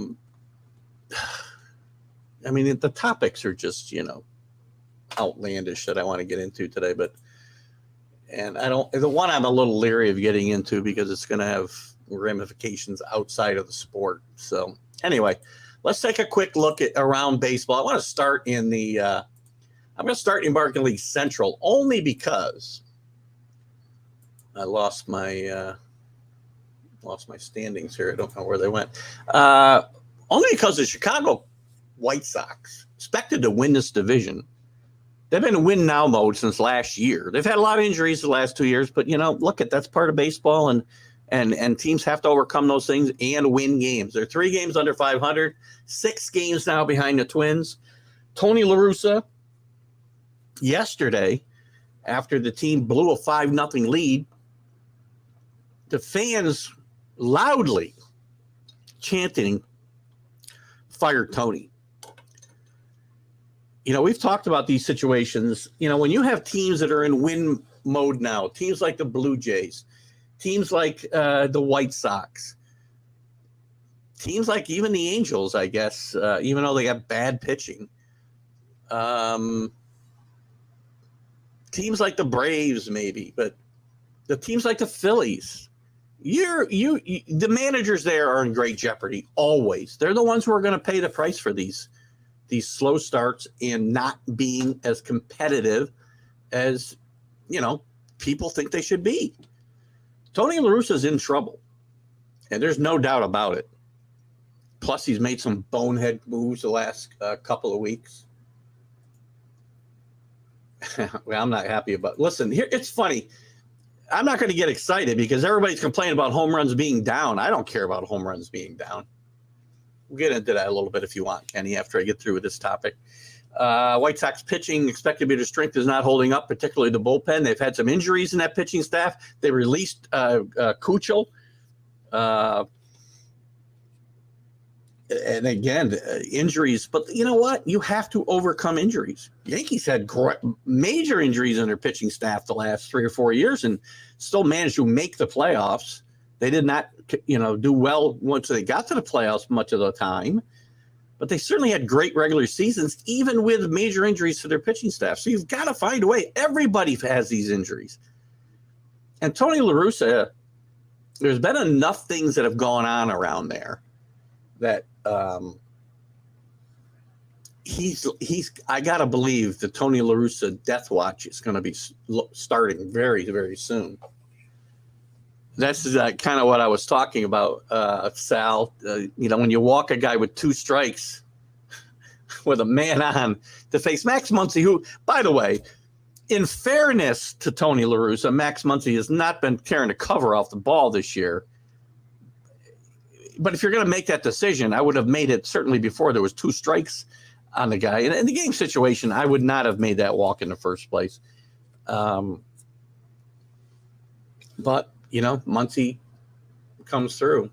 mean, the topics are just, outlandish that I want to get into today, the one I'm a little leery of getting into because it's going to have ramifications outside of the sport. So anyway, let's take a quick look at around baseball. I want to start in I'm going to start in American League Central only because I lost my standings here. I don't know where they went. Only because the Chicago White Sox expected to win this division. They've been in win now mode since last year. They've had a lot of injuries the last 2 years, but that's part of baseball, and teams have to overcome those things and win games. They're 3 games under 500, 6 games now behind the Twins. Tony La Russa, yesterday, after the team blew a 5-0 lead, the fans loudly chanting, "Fire Tony." We've talked about these situations. When you have teams that are in win mode now, teams like the Blue Jays, teams like the White Sox, teams like even the Angels, I guess, even though they got bad pitching, teams like the Braves maybe, but the teams like the Phillies, the managers there are in great jeopardy always. They're the ones who are going to pay the price for these slow starts and not being as competitive as, people think they should be. Tony La Russa is in trouble, and there's no doubt about it. Plus, he's made some bonehead moves the last couple of weeks. Well, I'm not happy about it. Listen, here, it's funny. I'm not going to get excited because everybody's complaining about home runs being down. I don't care about home runs being down. We'll get into that a little bit if you want, Kenny, after I get through with this topic. White Sox pitching expected to be their strength is not holding up, particularly the bullpen. They've had some injuries in that pitching staff. They released Kuchel. And again, injuries. But you know what? You have to overcome injuries. Yankees had major injuries in their pitching staff the last 3 or 4 years and still managed to make the playoffs. They did not, do well once they got to the playoffs much of the time, but they certainly had great regular seasons, even with major injuries to their pitching staff. So you've got to find a way. Everybody has these injuries. And Tony La Russa, there's been enough things that have gone on around there that I got to believe the Tony La Russa death watch is going to be starting very, very soon. That's kind of what I was talking about, Sal. When you walk a guy with 2 strikes, with a man on to face Max Muncy, who, by the way, in fairness to Tony La Russa, Max Muncy has not been tearing the cover off the ball this year. But if you're going to make that decision, I would have made it certainly before there was 2 strikes on the guy. And in the game situation, I would not have made that walk in the first place. But, Muncy comes through.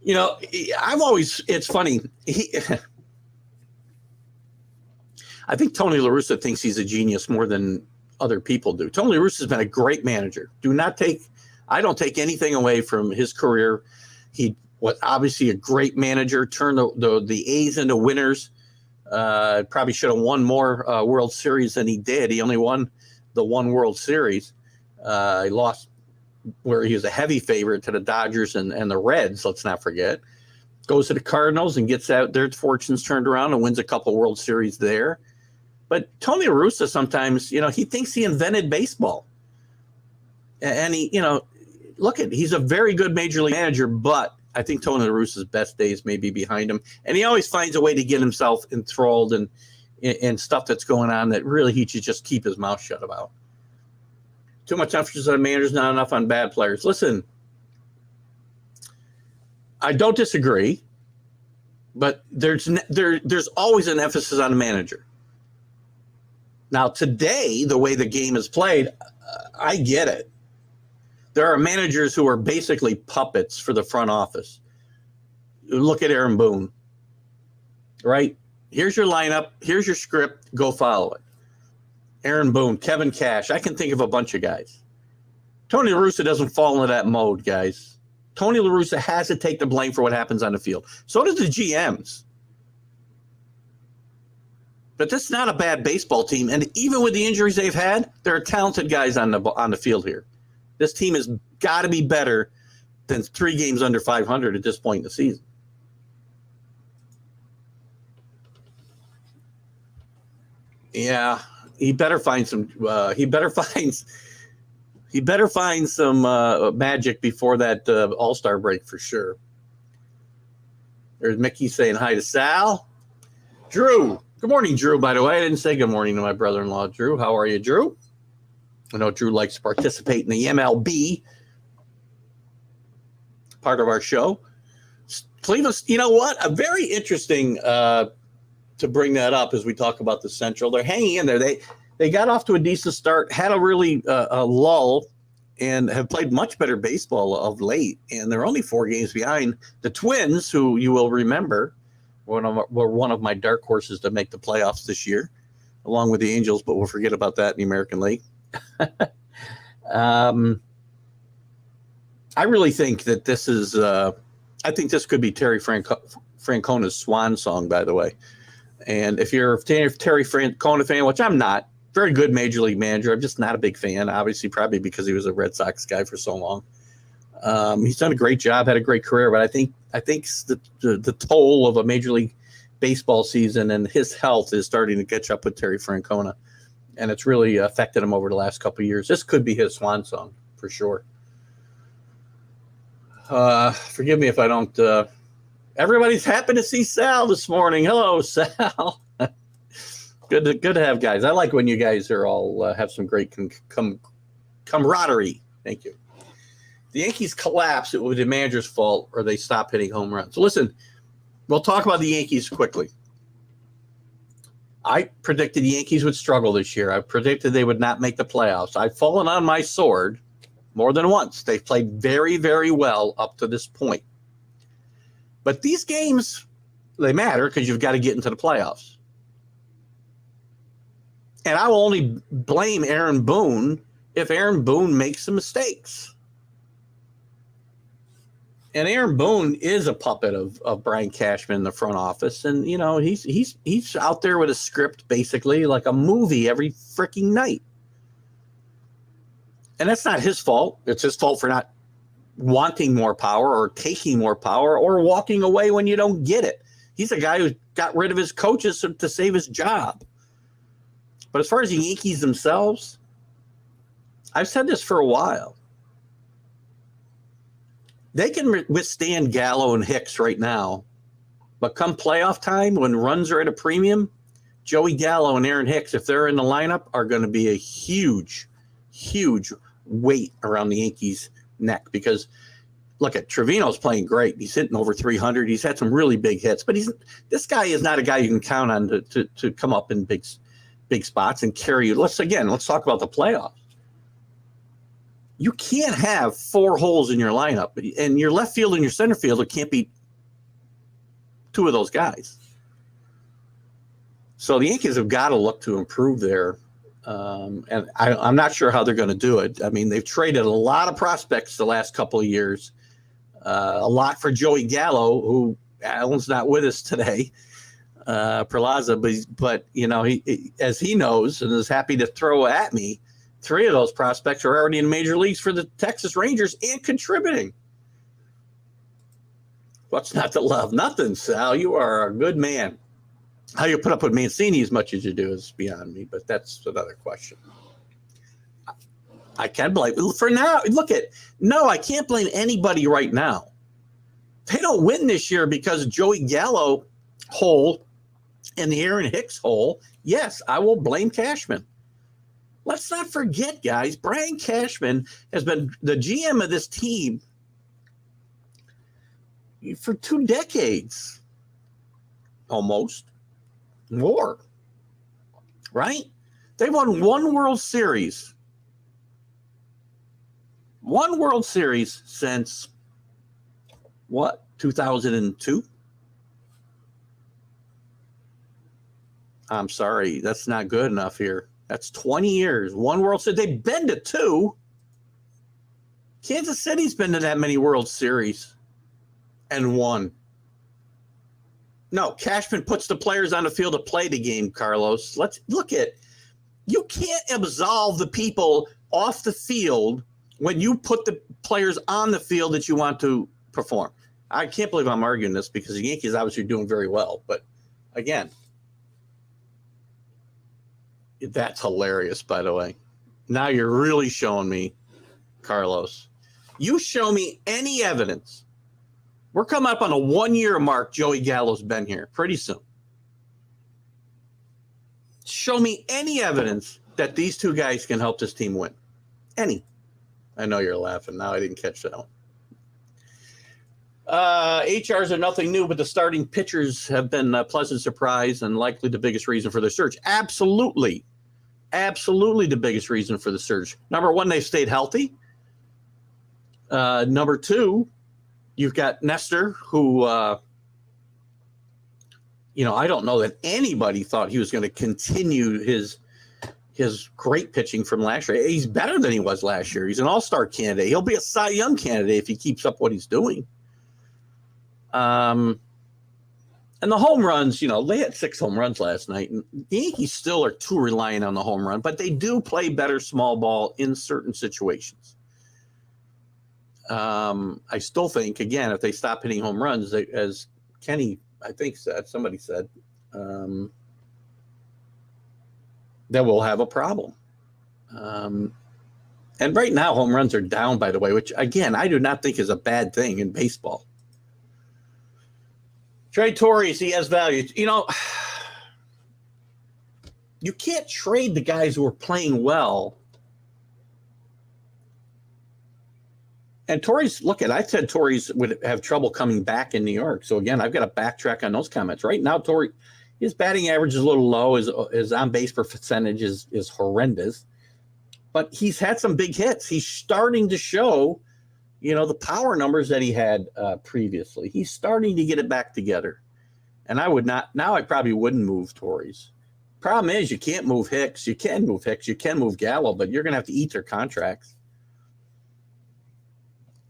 It's funny. I think Tony La Russa thinks he's a genius more than other people do. Tony La Russa has been a great manager. I don't take anything away from his career. He was obviously a great manager, turned the A's into winners. Probably should have won more World Series than he did. He only won the one World Series. He lost where he was a heavy favorite to the Dodgers and the Reds, let's not forget. Goes to the Cardinals and gets out their fortunes turned around and wins a couple World Series there. But Tony La Russa sometimes, he thinks he invented baseball. And he's a very good major league manager, but I think Tony La Russa's best days may be behind him. And he always finds a way to get himself enthralled in stuff that's going on that really he should just keep his mouth shut about. Too much emphasis on managers, not enough on bad players. Listen, I don't disagree, but there's always an emphasis on the manager. Now, today, the way the game is played, I get it. There are managers who are basically puppets for the front office. Look at Aaron Boone, right? Here's your lineup. Here's your script. Go follow it. Aaron Boone, Kevin Cash. I can think of a bunch of guys. Tony La Russa doesn't fall into that mode, guys. Tony La Russa has to take the blame for what happens on the field. So does the GMs. But this is not a bad baseball team. And even with the injuries they've had, there are talented guys on the field here. This team has got to be better than 3 games under 500 at this point in the season. Yeah, he better find some. He better find some magic before that All-Star break for sure. There's Mickey saying hi to Sal. Drew. Good morning, Drew, by the way. I didn't say good morning to my brother-in-law, Drew. How are you, Drew? I know Drew likes to participate in the MLB part of our show. Cleveland, you know what? A very interesting to bring that up as we talk about the Central. They're hanging in there. They got off to a decent start, had a really a lull, and have played much better baseball of late. And they're only 4 games behind the Twins, who you will remember were one of my dark horses to make the playoffs this year, along with the Angels, but we'll forget about that in the American League. I really think that this is I think this could be Terry Francona's swan song, by the way. And if you're a Terry Francona fan, which I'm not, very good major league manager, I'm just not a big fan, obviously, probably because he was a Red Sox guy for so long. He's done a great job, had a great career, but I think the toll of a Major League Baseball season and his health is starting to catch up with Terry Francona, and it's really affected him over the last couple of years. This could be his swan song for sure. Forgive me if I don't. Everybody's happy to see Sal this morning. Hello, Sal. Good to have guys. I like when you guys are all have some great camaraderie. Thank you. The Yankees collapse. It was the manager's fault, or they stop hitting home runs. So listen, we'll talk about the Yankees quickly. I predicted the Yankees would struggle this year. I predicted they would not make the playoffs. I've fallen on my sword more than once. They've played very, very well up to this point. But these games, they matter because you've got to get into the playoffs. And I will only blame Aaron Boone if Aaron Boone makes some mistakes. And Aaron Boone is a puppet of Brian Cashman in the front office. And, you know, he's out there with a script, basically, like a movie every freaking night. And that's not his fault. It's his fault for not wanting more power or taking more power or walking away when you don't get it. He's a guy who got rid of his coaches to save his job. But as far as the Yankees themselves, I've said this for a while. They can withstand Gallo and Hicks right now But come playoff time, when runs are at a premium, Joey Gallo and Aaron Hicks, if they're in the lineup, are going to be a huge, huge weight around the Yankees' neck. Because look at Trevino's playing great. He's hitting over 300. He's had some really big hits, but this guy is not a guy you can count on to come up in big spots and carry you. Let's talk about the playoffs. You can't have 4 holes in your lineup, and your left field and your center fielder can't be 2 of those guys. So the Yankees have got to look to improve there. And I'm not sure how they're going to do it. I mean, they've traded a lot of prospects the last couple of years, a lot for Joey Gallo, who Alan's not with us today, Perlaza, but he, as he knows and is happy to throw at me, 3 of those prospects are already in major leagues for the Texas Rangers and contributing. What's not to love? Nothing, Sal. You are a good man. How you put up with Mancini as much as you do is beyond me, but that's another question. I can't blame for now. I can't blame anybody right now. They don't win this year because Joey Gallo hole and the Aaron Hicks hole. Yes, I will blame Cashman. Let's not forget, guys, Brian Cashman has been the GM of this team for 2 decades, almost more, right? They won 1 World Series. 1 World Series since, 2002? I'm sorry, that's not good enough here. That's 20 years. 1 World Series. They've been to 2. Kansas City's been to that many World Series and won. No, Cashman puts the players on the field to play the game, Carlos. Let's look at, you can't absolve the people off the field when you put the players on the field that you want to perform. I can't believe I'm arguing this because the Yankees obviously are doing very well. But again, that's hilarious, by the way. Now you're really showing me, Carlos. You show me any evidence. We're coming up on a 1-year mark. Joey Gallo's been here pretty soon. Show me any evidence that these 2 guys can help this team win. Any. I know you're laughing. Now I didn't catch that one. HRs are nothing new, but the starting pitchers have been a pleasant surprise and likely the biggest reason for the surge. Absolutely. Absolutely the biggest reason for the surge. Number 1, they've stayed healthy. Number 2, you've got Nestor, who, I don't know that anybody thought he was going to continue his great pitching from last year. He's better than he was last year. He's an all-star candidate. He'll be a Cy Young candidate if he keeps up what he's doing. And the home runs, they had 6 home runs last night. And the Yankees still are too reliant on the home run, but they do play better small ball in certain situations. I still think, again, if they stop hitting home runs, as Kenny, I think somebody said, that we'll have a problem. And right now, home runs are down, by the way, which, again, I do not think is a bad thing in baseball. Trade Torres, he has value. You can't trade the guys who are playing well. And Torres, I said Torres would have trouble coming back in New York. So, again, I've got to backtrack on those comments. Right now, Torres, his batting average is a little low. His on-base percentage is horrendous. But he's had some big hits. He's starting to show, the power numbers that he had previously. He's starting to get it back together. And I probably wouldn't move Torres. Problem is, you can't move Hicks. You can move Hicks. You can move Gallo, but you're going to have to eat their contracts.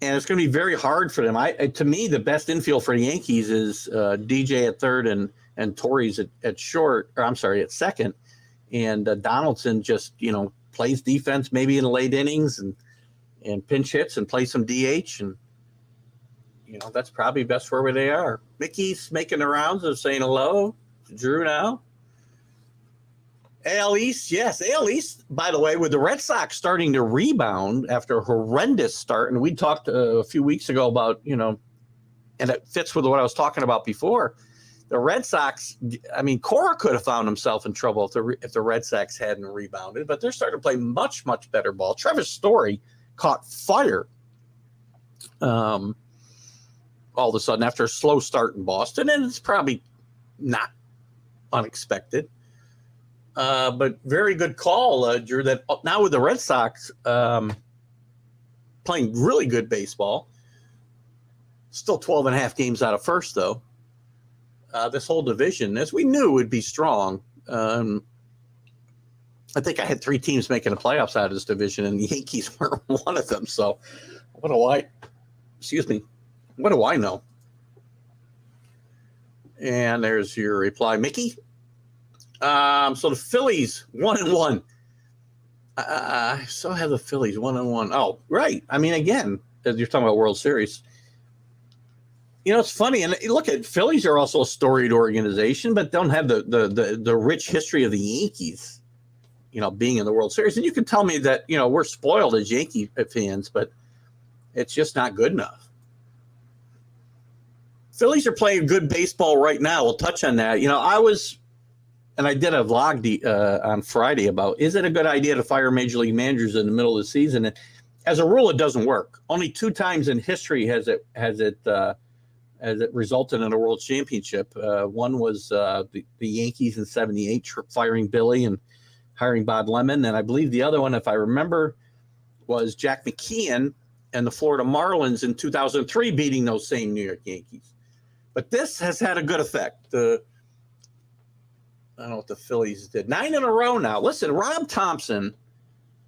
And it's going to be very hard for them. To me, the best infield for the Yankees is DJ at third and Torres at short, or I'm sorry, at second. And Donaldson just, plays defense maybe in the late innings and pinch hits and play some DH. And, that's probably best where they are. Mickey's making the rounds of saying hello to Drew now. AL East, yes. AL East, by the way, with the Red Sox starting to rebound after a horrendous start. And we talked a few weeks ago about, and it fits with what I was talking about before. The Red Sox, I mean, Cora could have found himself in trouble if the Red Sox hadn't rebounded, but they're starting to play much, much better ball. Trevor Story caught fire all of a sudden after a slow start in Boston, and it's probably not unexpected. But very good call, Drew, that now with the Red Sox playing really good baseball, still 12 and a half games out of first, though. This whole division, as we knew, would be strong. I think I had 3 teams making the playoffs out of this division, and the Yankees were one of them. So what do I know? And there's your reply, Mickey. So the Phillies 1-1. I still have the Phillies 1-1. Oh, right. I mean, again, as you're talking about World Series, you know, it's funny. And look, at Phillies are also a storied organization, but don't have the rich history of the Yankees, you know, being in the World Series. And you can tell me that, you know, we're spoiled as Yankee fans, but it's just not good enough. Phillies are playing good baseball right now. We'll touch on that. You know, I did a vlog on Friday about, is it a good idea to fire major league managers in the middle of the season? And as a rule, it doesn't work. Only 2 times in history has it resulted in a world championship. One was the Yankees in '78 firing Billy and hiring Bob Lemon. And I believe the other one, if I remember, was Jack McKeon and the Florida Marlins in 2003 beating those same New York Yankees. But this has had a good effect. I don't know what the Phillies did. 9 in a row now. Listen, Rob Thompson,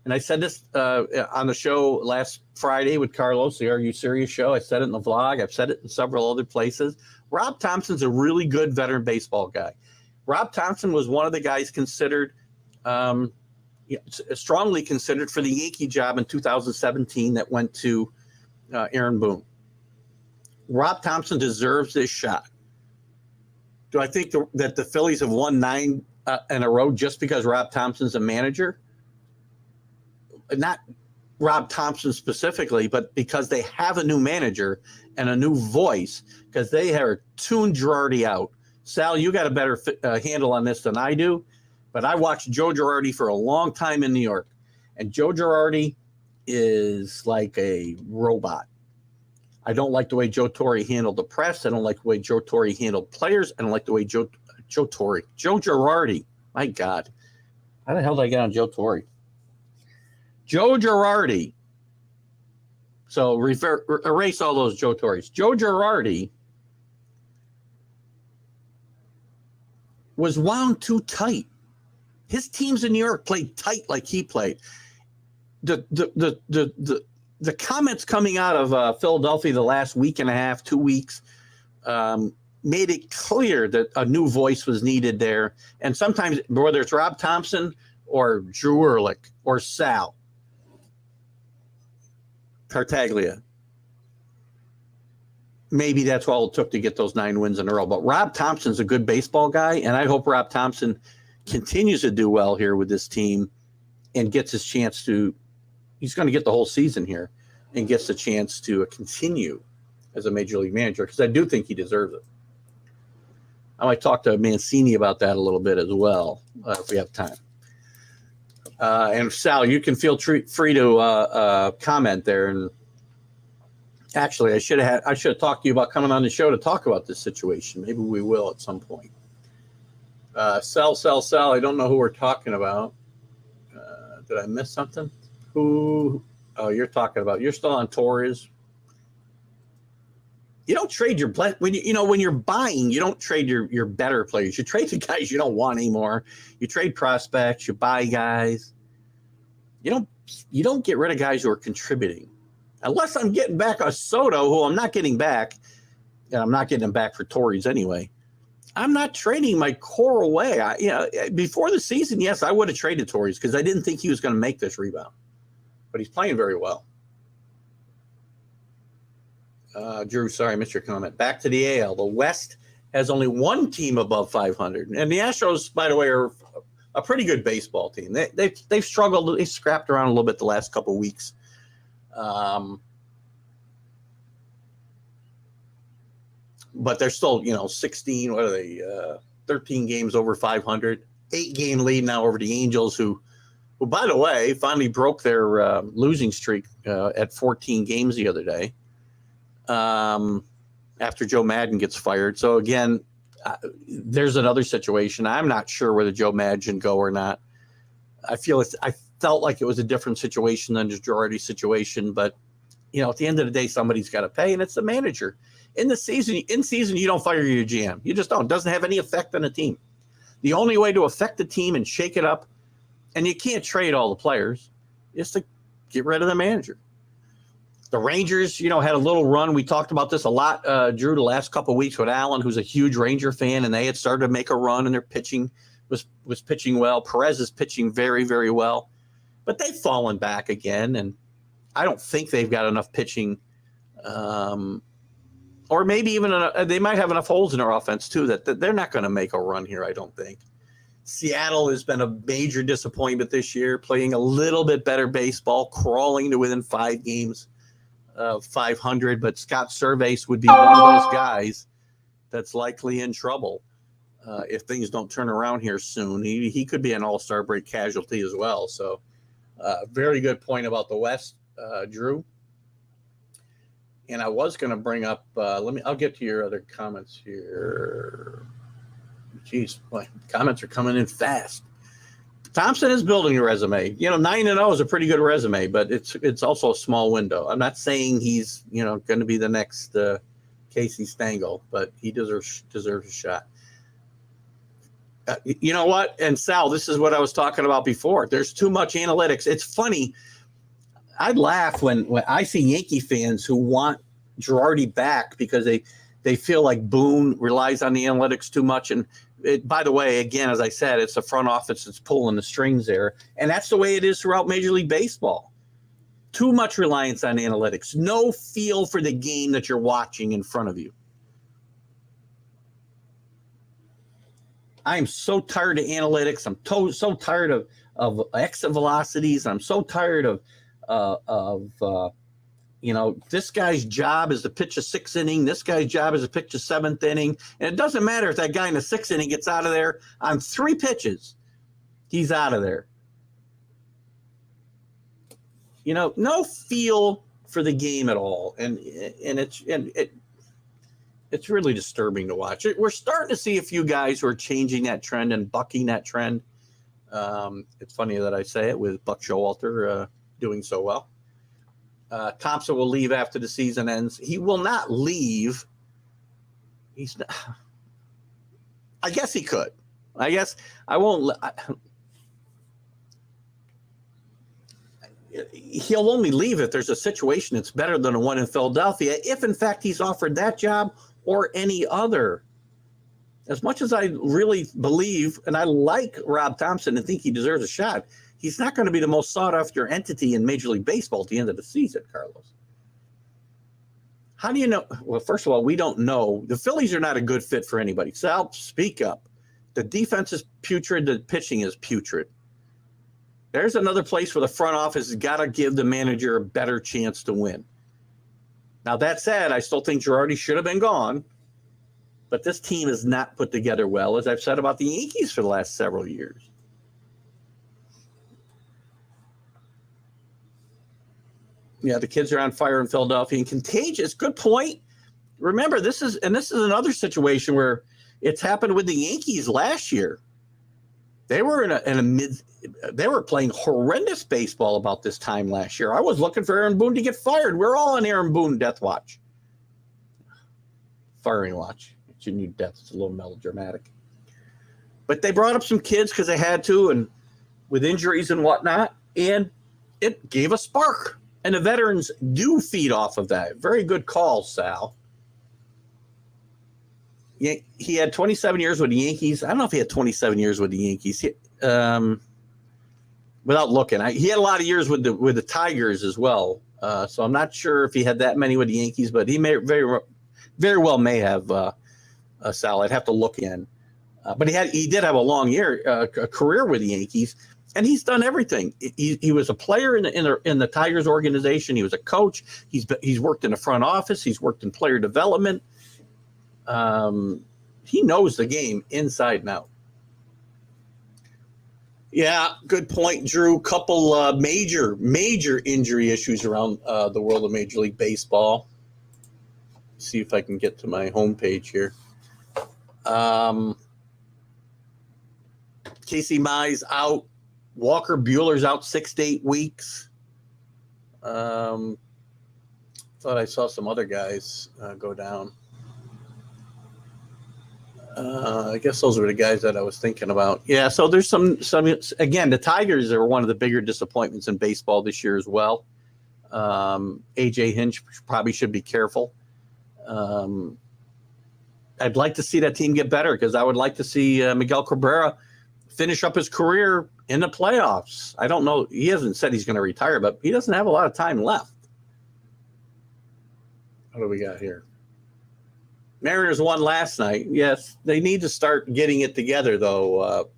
and I said this on the show last Friday with Carlos, the Are You Serious show. I said it in the vlog. I've said it in several other places. Rob Thompson's a really good veteran baseball guy. Rob Thompson was one of the guys considered, strongly considered for the Yankee job in 2017 that went to Aaron Boone. Rob Thompson deserves this shot. Do I think that the Phillies have won 9 in a row just because Rob Thompson's a manager? Not Rob Thompson specifically, but because they have a new manager and a new voice, because they are tuned Girardi out. Sal, you got a better handle on this than I do, but I watched Joe Girardi for a long time in New York, and Joe Girardi is like a robot. I don't like the way Joe Torre handled the press. I don't like the way Joe Torre handled players. I don't like the way Joe Girardi. My God. How the hell did I get on Joe Torre? Joe Girardi. So erase all those Joe Torres. Joe Girardi was wound too tight. His teams in New York played tight like he played. The comments coming out of Philadelphia the last week and a half, 2 weeks, made it clear that a new voice was needed there. And sometimes, whether it's Rob Thompson or Drew Ehrlich or Sal Tartaglia, maybe that's all it took to get those 9 wins in a row. But Rob Thompson's a good baseball guy, and I hope Rob Thompson continues to do well here with this team and gets his chance to. He's going to get the whole season here and gets the chance to continue as a major league manager, because I do think he deserves it. I might talk to Mancini about that a little bit as well if we have time. And Sal, you can feel free to comment there. And actually, I should have talked to you about coming on the show to talk about this situation. Maybe we will at some point. Sal. I don't know who we're talking about. Did I miss something? Who? Oh, you're still on Torres. You don't trade your when you're buying, you don't trade your better players. You trade the guys you don't want anymore. You trade prospects, you buy guys. You don't get rid of guys who are contributing. Unless I'm getting back a Soto, who I'm not getting back, and I'm not getting him back for Torres anyway. I'm not trading my core away. Before the season, yes, I would have traded Torres because I didn't think he was going to make this rebound. But he's playing very well. Drew, sorry, I missed your comment. Back to the AL. The West has only 1 team above 500. And the Astros, by the way, are a pretty good baseball team. They've struggled. They scrapped around a little bit the last couple of weeks. but they're still, 16, what are they, 13 games over 500, 8-game lead now over the Angels, who, by the way, finally broke their losing streak at 14 games the other day after Joe Maddon gets fired. So, again, there's another situation. I'm not sure whether Joe Maddon go or not. I felt like it was a different situation than the Girardi situation, but, at the end of the day, somebody's got to pay, and it's the manager. In season, you don't fire your GM. You just don't. It doesn't have any effect on the team. The only way to affect the team and shake it up, and you can't trade all the players, is to get rid of the manager. The Rangers, had a little run. We talked about this a lot, Drew, the last couple of weeks with Alan, who's a huge Ranger fan, and they had started to make a run, and their pitching was pitching well. Perez is pitching very, very well. But they've fallen back again, and I don't think they've got enough pitching, or maybe even they might have enough holes in their offense, too, that they're not going to make a run here, I don't think. Seattle has been a major disappointment this year, playing a little bit better baseball, crawling to within 5 games of 500. But Scott Servais would be one of those guys that's likely in trouble if things don't turn around here soon. He could be an all-star break casualty as well. So very good point about the West, Drew. And I was going to bring up, I'll get to your other comments here. Jeez, boy, comments are coming in fast. Thompson is building a resume. 9-0 is a pretty good resume, but it's also a small window. I'm not saying he's, going to be the next Casey Stengel, but he deserves a shot. You know what? And Sal, this is what I was talking about before. There's too much analytics. It's funny. I'd laugh when I see Yankee fans who want Girardi back because they feel like Boone relies on the analytics too much. And by the way, again, as I said, it's the front office that's pulling the strings there. And that's the way it is throughout Major League Baseball. Too much reliance on analytics. No feel for the game that you're watching in front of you. I'm so tired of analytics. I'm so tired of exit velocities. I'm so tired of this guy's job is to pitch a 6th inning. This guy's job is to pitch a 7th inning. And it doesn't matter if that guy in the 6th inning gets out of there on 3 pitches. He's out of there. No feel for the game at all. And it's really disturbing to watch. We're starting to see a few guys who are changing that trend and bucking that trend. It's funny that I say it with Buck Showalter doing so well. Thompson will leave after the season ends. He will not leave. He's not. I guess he could. I guess I won't. He'll only leave if there's a situation that's better than the one in Philadelphia, if in fact he's offered that job or any other. As much as I really believe, and I like Rob Thompson and think he deserves a shot, he's not going to be the most sought-after entity in Major League Baseball at the end of the season, Carlos. How do you know? Well, first of all, we don't know. The Phillies are not a good fit for anybody. Sal, speak up. The defense is putrid. The pitching is putrid. There's another place where the front office has got to give the manager a better chance to win. Now, that said, I still think Girardi should have been gone, but this team is not put together well, as I've said about the Yankees for the last several years. Yeah, the kids are on fire in Philadelphia and contagious. Good point. Remember, this is another situation where it's happened with the Yankees last year. They were they were playing horrendous baseball about this time last year. I was looking for Aaron Boone to get fired. We're all on Aaron Boone death watch. Firing watch. It's your new death. It's a little melodramatic. But they brought up some kids because they had to, and with injuries and whatnot, and it gave a spark. And the veterans do feed off of that. Very good call, Sal. Yeah, he had 27 years with the Yankees. I don't know if he had 27 years with the Yankees. Without looking, he had a lot of years with the Tigers as well. So I'm not sure if he had that many with the Yankees, but he may very well may have. Sal, I'd have to look in. But he did have a long a career with the Yankees, and he's done everything. He was a player in the Tigers organization. He was a coach. He's worked in the front office. He's worked in player development. He knows the game inside and out. Yeah, good point, Drew. Couple major injury issues around the world of Major League Baseball. See if I can get to my homepage here. Casey Mize out. Walker Buehler's out 6 to 8 weeks. Thought I saw some other guys go down. I guess those were the guys that I was thinking about. Yeah, so there's some again, the Tigers are one of the bigger disappointments in baseball this year as well. AJ Hinch probably should be careful. I'd like to see that team get better because I would like to see Miguel Cabrera finish up his career in the playoffs. I don't know. He hasn't said he's going to retire, but he doesn't have a lot of time left. What do we got here? Mariners won last night. Yes, they need to start getting it together, though,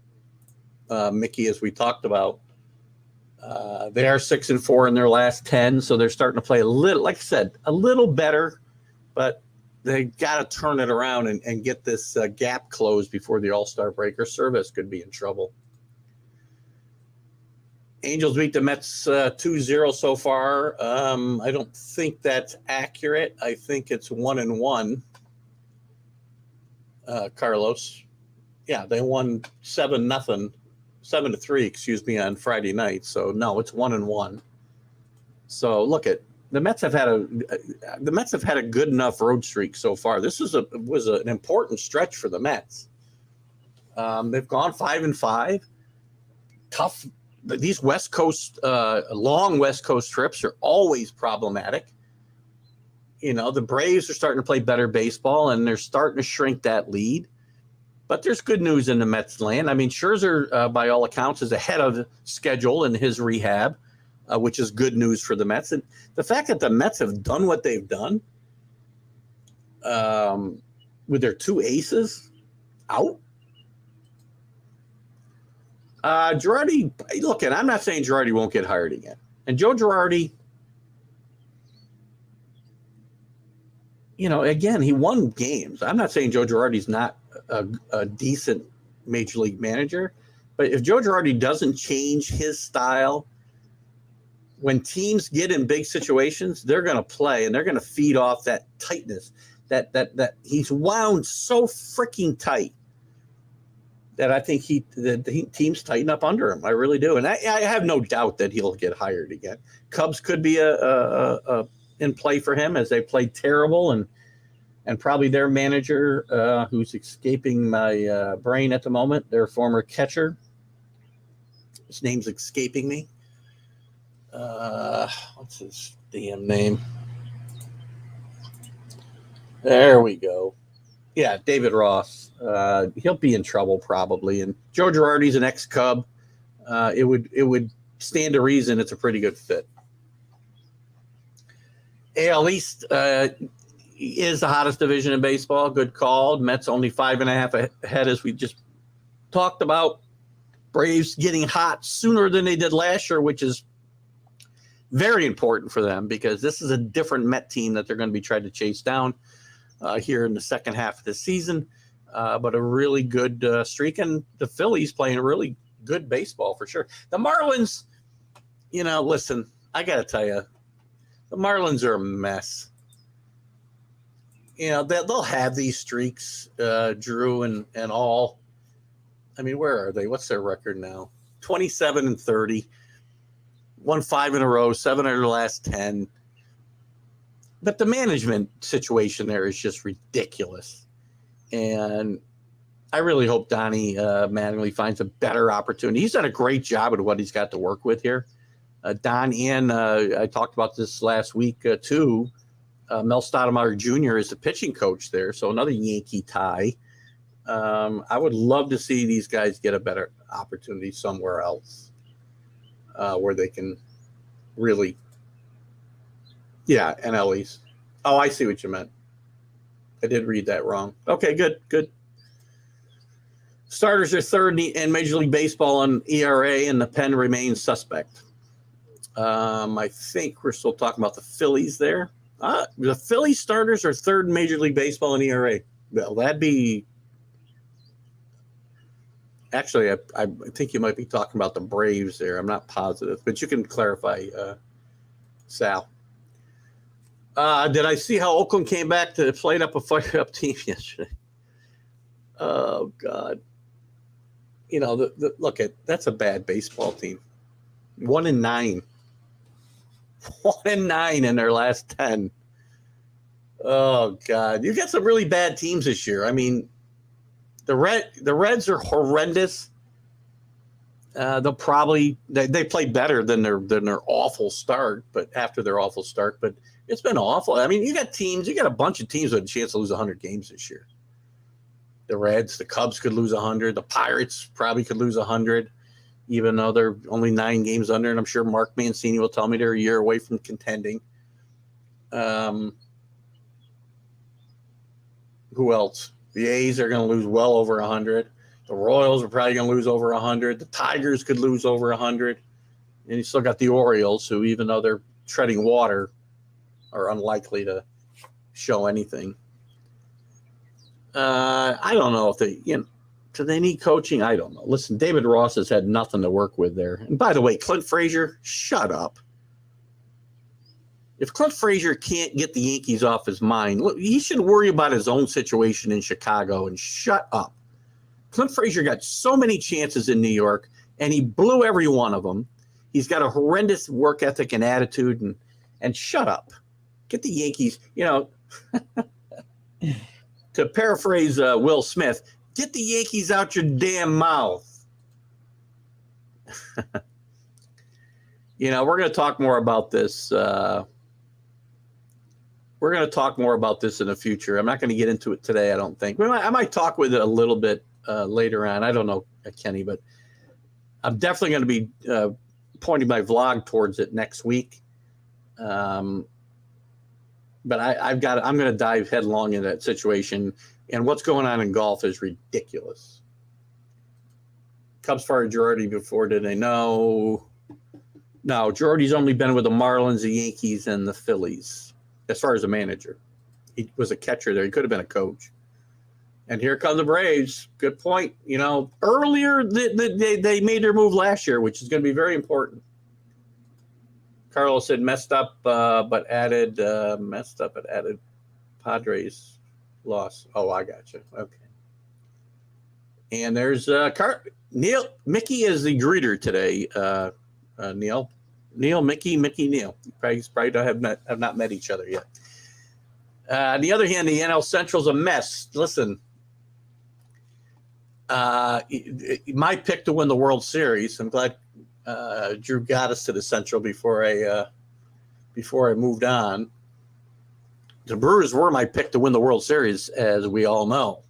Mickey, as we talked about. They are 6-4 in their last 10, so they're starting to play a little, like I said, a little better, but they got to turn it around and get this gap closed before the All-Star break, or Service could be in trouble. Angels beat the Mets 2-0 so far. I don't think that's accurate. I think it's 1-1. Carlos. Yeah, they won 7-3, on Friday night. So no, it's 1-1. So look at the Mets have had a good enough road streak so far. This was an important stretch for the Mets. They've gone 5-5. Tough. These West Coast, long West Coast trips are always problematic. You know, the Braves are starting to play better baseball, and they're starting to shrink that lead. But there's good news in the Mets land. I mean, Scherzer, by all accounts, is ahead of schedule in his rehab, which is good news for the Mets. And the fact that the Mets have done what they've done with their two aces out. Girardi, look, and I'm not saying Girardi won't get hired again. And Joe Girardi, you know, again, he won games. I'm not saying Joe Girardi's not a decent major league manager, but if Joe Girardi doesn't change his style, when teams get in big situations, they're going to play and they're going to feed off that tightness that he's wound so freaking tight that I think the teams tighten up under him. I really do. And I have no doubt that he'll get hired again. Cubs could be a in play for him as they played terrible, and probably their manager, who's escaping my brain at the moment, their former catcher. His name's escaping me. What's his damn name? There we go. Yeah, David Ross. He'll be in trouble probably. And Joe Girardi's an ex-Cub. It would stand to reason it's a pretty good fit. AL East is the hottest division in baseball. Good call. Mets only 5.5 ahead, as we just talked about. Braves getting hot sooner than they did last year, which is very important for them because this is a different Met team that they're going to be trying to chase down here in the second half of the season. But a really good streak, and the Phillies playing really good baseball for sure. The Marlins, you know, listen, I got to tell you, the Marlins are a mess. You know, they'll have these streaks, Drew and all. I mean, where are they? What's their record now? 27-30. Won 5 in a row, 7 out of the last 10. But the management situation there is just ridiculous. And I really hope Donnie Mattingly finds a better opportunity. He's done a great job with what he's got to work with here. Don and I talked about this last week too. Mel Stoudemire Jr. is the pitching coach there, so another Yankee tie. I would love to see these guys get a better opportunity somewhere else where they can really, NL East. Oh, I see what you meant. I did read that wrong. Okay, good. Starters are third in Major League Baseball on ERA, and the pen remains suspect. I think we're still talking about the Phillies there. The Phillies starters are third in Major League Baseball in ERA. Well, that'd be. Actually, I think you might be talking about the Braves there. I'm not positive, but you can clarify, Sal. Did I see how Oakland came back to play up a fired-up team yesterday? Oh, God. You know, look that's a bad baseball team. 1-9. 1-9 in their last 10. Oh, God. You got some really bad teams this year. I mean, the Reds are horrendous. They'll probably they play better than their awful start, but after their awful start, but it's been awful. I mean, you got a bunch of teams with a chance to lose 100 games this year. The Reds, the Cubs could lose 100. The Pirates probably could lose 100, even though they're only 9 games under. And I'm sure Mark Mancini will tell me they're a year away from contending. Who else? The A's are going to lose well over 100. The Royals are probably going to lose over 100. The Tigers could lose over 100. And you still got the Orioles, who, even though they're treading water, are unlikely to show anything. I don't know if do they need coaching? I don't know. Listen, David Ross has had nothing to work with there. And by the way, Clint Frazier, shut up. If Clint Frazier can't get the Yankees off his mind, look, he should worry about his own situation in Chicago and shut up. Clint Frazier got so many chances in New York, and he blew every one of them. He's got a horrendous work ethic and attitude, and shut up. Get the Yankees, to paraphrase Will Smith, get the Yankees out your damn mouth. We're going to talk more about this. We're going to talk more about this in the future. I'm not going to get into it today, I don't think. I might talk with it a little bit later on. I don't know, Kenny, but I'm definitely going to be pointing my vlog towards it next week. But I'm going to dive headlong into that situation. And what's going on in golf is ridiculous. Cubs fired Girardi before, did they? No, Girardi's only been with the Marlins, the Yankees, and the Phillies. As far as a manager, he was a catcher there. He could have been a coach. And here come the Braves. Good point. Earlier they made their move last year, which is going to be very important. Carlos said messed up, but added Padres loss. Oh, I got you. Okay. And there's Neil. Mickey is the greeter today. Neil, Mickey, Neil. You probably have not met each other yet. On the other hand, the NL Central's a mess. Listen, my pick to win the World Series. I'm glad Drew got us to the Central before I moved on. The Brewers were my pick to win the World Series, as we all know.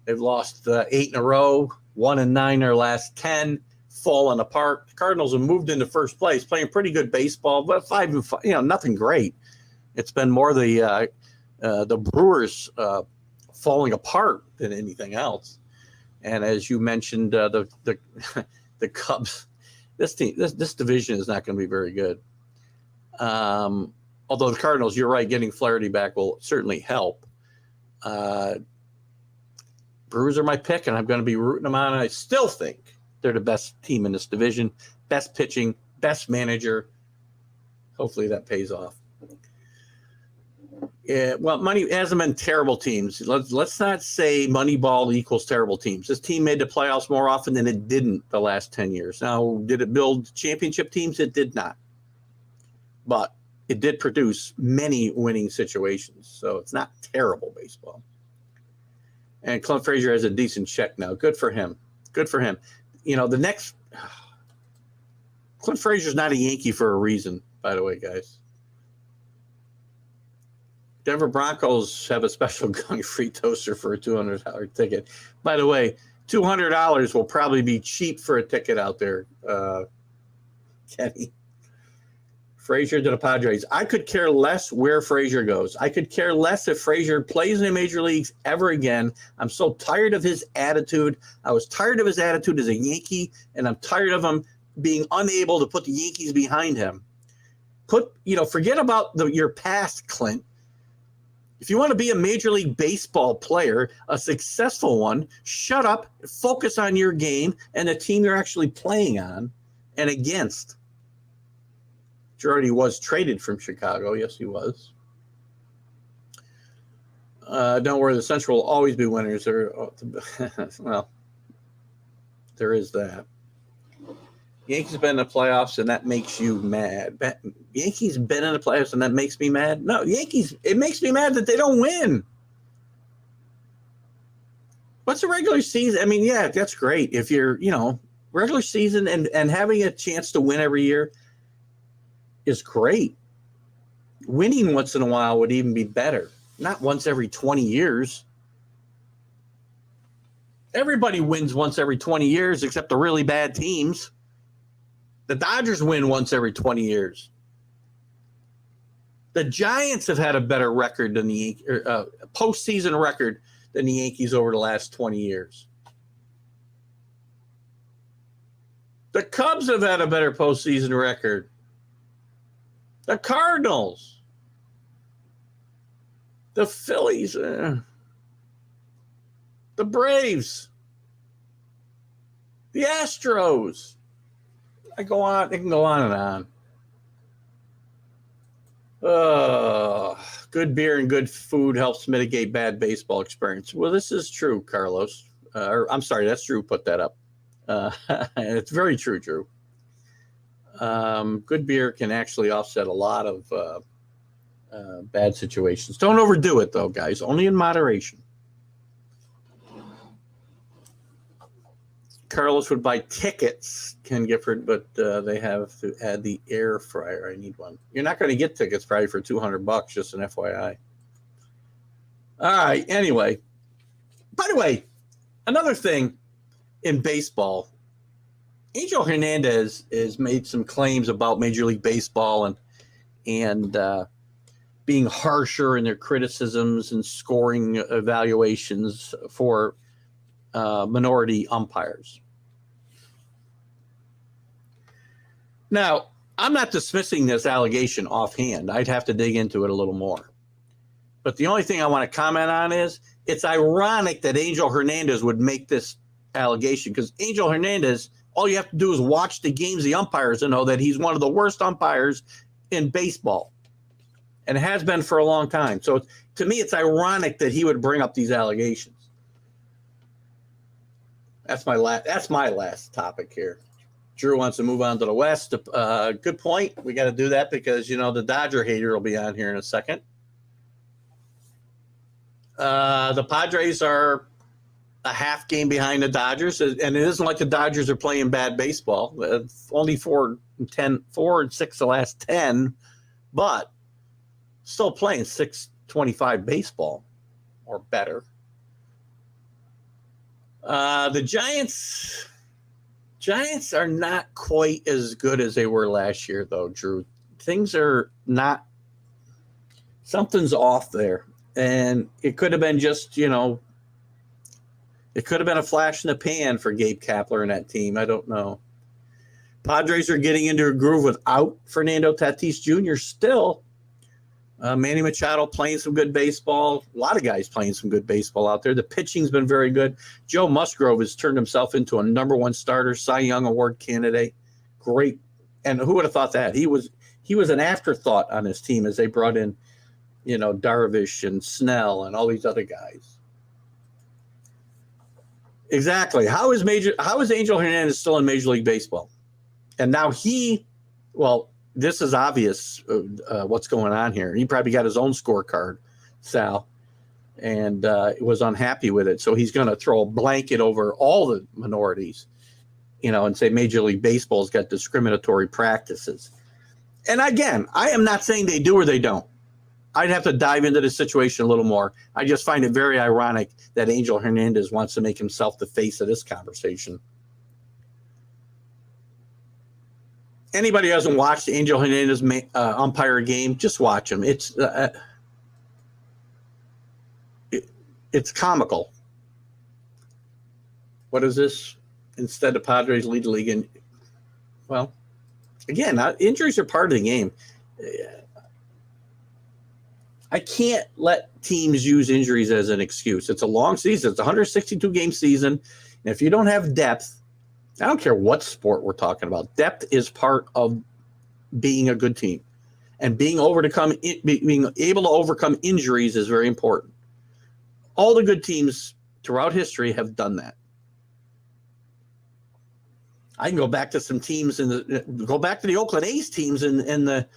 They've lost 8 in a row, 1-9 their last 10. Fallen apart. The Cardinals have moved into first place, playing pretty good baseball, but 5-5, nothing great. It's been more the Brewers falling apart than anything else. And as you mentioned, the Cubs, this division is not going to be very good. Although the Cardinals, you're right, getting Flaherty back will certainly help. Brewers are my pick, and I'm going to be rooting them on. And I still think they're the best team in this division, best pitching, best manager. Hopefully that pays off. Yeah, well, money hasn't been terrible teams. Let's not say Moneyball equals terrible teams. This team made the playoffs more often than it didn't the last 10 years. Now, did it build championship teams? It did not. But it did produce many winning situations. So it's not terrible baseball. And Clint Frazier has a decent check now. Good for him. The next Clint Frazier's not a Yankee for a reason, by the way, guys. Denver Broncos have a special gun-free toaster for a $200 ticket. By the way, $200 will probably be cheap for a ticket out there, Kenny. Frazier to the Padres. I could care less where Frazier goes. I could care less if Frazier plays in the major leagues ever again. I'm so tired of his attitude. I was tired of his attitude as a Yankee, and I'm tired of him being unable to put the Yankees behind him. Forget about your past, Clint. If you want to be a Major League Baseball player, a successful one, shut up, focus on your game and the team you're actually playing on and against. Girardi was traded from Chicago. Yes, he was. Don't worry, the Central will always be winners. Well, there is that. Yankees been in the playoffs, and that makes you mad. Yankees been in the playoffs, and that makes me mad? No, Yankees, it makes me mad that they don't win. What's the regular season? I mean, yeah, that's great. If you're, regular season and having a chance to win every year is great. Winning once in a while would even be better. Not once every 20 years. Everybody wins once every 20 years except the really bad teams. The Dodgers win once every 20 years. The Giants have had a better record than the postseason record than the Yankees over the last 20 years. The Cubs have had a better postseason record. The Cardinals. The Phillies. The Braves. The Astros. It can go on and on. Good beer and good food helps mitigate bad baseball experience. Well, this is true, Carlos. I'm sorry, that's Drew put that up. It's very true, Drew. Good beer can actually offset a lot of bad situations. Don't overdo it, though, guys. Only in moderation. Carlos would buy tickets, Ken Gifford, but they have to add the air fryer. I need one. You're not going to get tickets probably for $200, just an FYI. All right. Anyway, by the way, another thing in baseball, Angel Hernandez has made some claims about Major League Baseball and being harsher in their criticisms and scoring evaluations for minority umpires. Now, I'm not dismissing this allegation offhand. I'd have to dig into it a little more. But the only thing I want to comment on is it's ironic that Angel Hernandez would make this allegation, because Angel Hernandez, all you have to do is watch the games, the umpires, and know that he's one of the worst umpires in baseball and has been for a long time. So to me, it's ironic that he would bring up these allegations. That's my last topic here. Drew wants to move on to the West. Good point. We got to do that because, the Dodger hater will be on here in a second. The Padres are a half game behind the Dodgers, and it isn't like the Dodgers are playing bad baseball. Only 4 and 6 the last 10, but still playing .625 baseball or better. The Giants are not quite as good as they were last year, though, Drew. Things are not – something's off there. And it could have been just, it could have been a flash in the pan for Gabe Kapler and that team. I don't know. Padres are getting into a groove without Fernando Tatis Jr. still. Manny Machado playing some good baseball. A lot of guys playing some good baseball out there. The pitching's been very good. Joe Musgrove has turned himself into a number one starter, Cy Young Award candidate. Great. And who would have thought that? He was an afterthought on his team as they brought in, Darvish and Snell and all these other guys. Exactly. How is Angel Hernandez still in Major League Baseball? And now this is obvious what's going on here. He probably got his own scorecard, Sal, and was unhappy with it. So he's going to throw a blanket over all the minorities, and say Major League Baseball's got discriminatory practices. And again, I am not saying they do or they don't. I'd have to dive into the situation a little more. I just find it very ironic that Angel Hernandez wants to make himself the face of this conversation. Anybody who hasn't watched Angel Hernandez umpire a game, just watch him. It's comical. What is this? Instead, the Padres lead the league. And, again, injuries are part of the game. I can't let teams use injuries as an excuse. It's a long season. It's a 162-game season. And if you don't have depth, I don't care what sport we're talking about. Depth is part of being a good team. And being able to overcome injuries is very important. All the good teams throughout history have done that. I can go back to some teams go back to the Oakland A's teams in the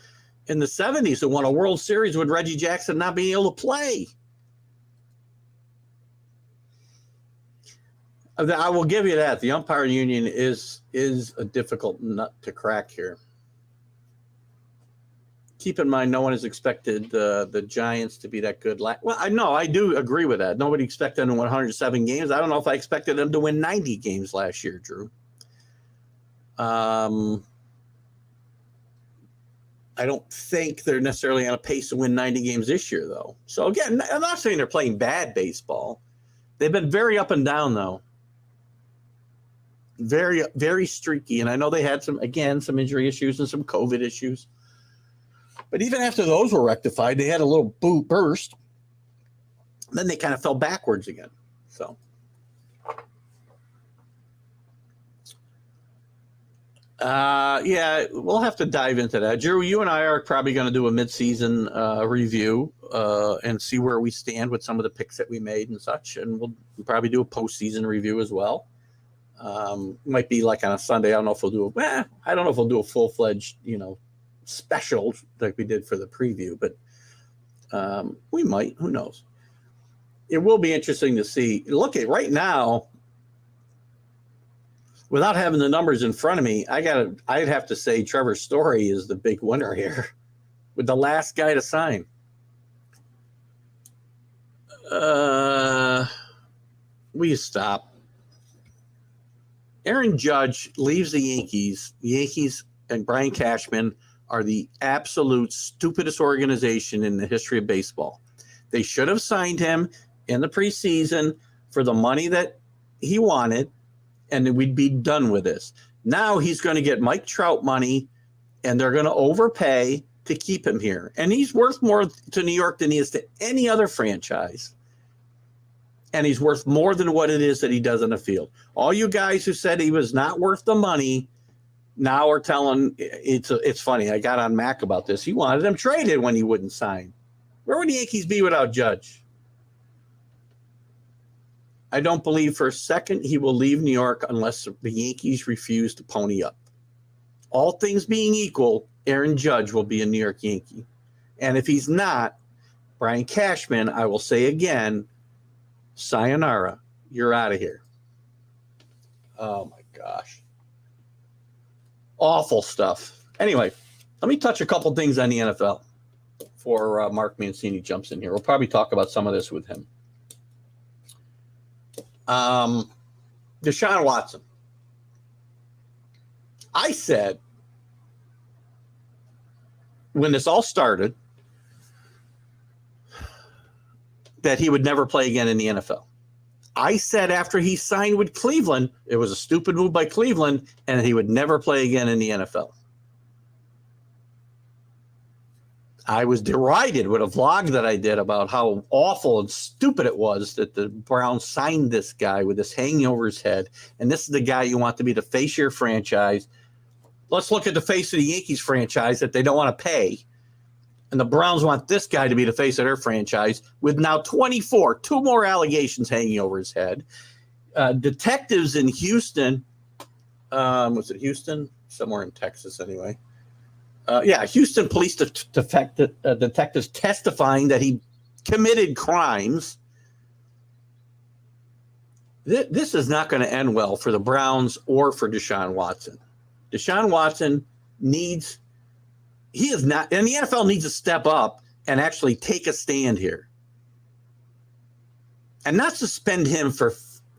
70s who won a World Series with Reggie Jackson not being able to play. I will give you that. The umpire union is a difficult nut to crack here. Keep in mind, no one has expected the Giants to be that good. Well, I do agree with that. Nobody expected them to win 107 games. I don't know if I expected them to win 90 games last year, Drew. I don't think they're necessarily on a pace to win 90 games this year, though. So, again, I'm not saying they're playing bad baseball. They've been very up and down, though. Very, very streaky. And I know they had some injury issues and some COVID issues. But even after those were rectified, they had a little burst. Then they kind of fell backwards again. So, yeah, we'll have to dive into that. Drew, you and I are probably going to do a midseason review and see where we stand with some of the picks that we made and such. And we'll probably do a postseason review as well. Might be like on a Sunday. I don't know if we'll do a full-fledged, special like we did for the preview, but we might. Who knows? It will be interesting to see. Look at right now. Without having the numbers in front of me, I'd have to say Trevor Story is the big winner here with the last guy to sign. Will you stop? Aaron Judge leaves the Yankees. The Yankees and Brian Cashman are the absolute stupidest organization in the history of baseball. They should have signed him in the preseason for the money that he wanted, and then we'd be done with this. Now he's going to get Mike Trout money, and they're going to overpay to keep him here. And he's worth more to New York than he is to any other franchise. And he's worth more than what it is that he does on the field. All you guys who said he was not worth the money now are telling it's funny. I got on Mac about this. He wanted him traded when he wouldn't sign. Where would the Yankees be without Judge? I don't believe for a second he will leave New York unless the Yankees refuse to pony up. All things being equal, Aaron Judge will be a New York Yankee. And if he's not, Brian Cashman, I will say again, sayonara. You're out of here. Oh, my gosh. Awful stuff. Anyway, let me touch a couple things on the NFL before Mark Mancini jumps in here. We'll probably talk about some of this with him. Deshaun Watson. I said when this all started that he would never play again in the NFL. I said after he signed with Cleveland, it was a stupid move by Cleveland, and he would never play again in the NFL. I was derided with a vlog that I did about how awful and stupid it was that the Browns signed this guy with this hanging over his head, and this is the guy you want to be the face of your franchise. Let's look at the face of the Yankees franchise that they don't want to pay. And the Browns want this guy to be the face of their franchise with now 2 more allegations hanging over his head. Detectives in Houston, was it Houston? Somewhere in Texas anyway. Houston police detectives testifying that he committed crimes. This is not going to end well for the Browns or for Deshaun Watson. Deshaun Watson he is not, and the NFL needs to step up and actually take a stand here. And not suspend him for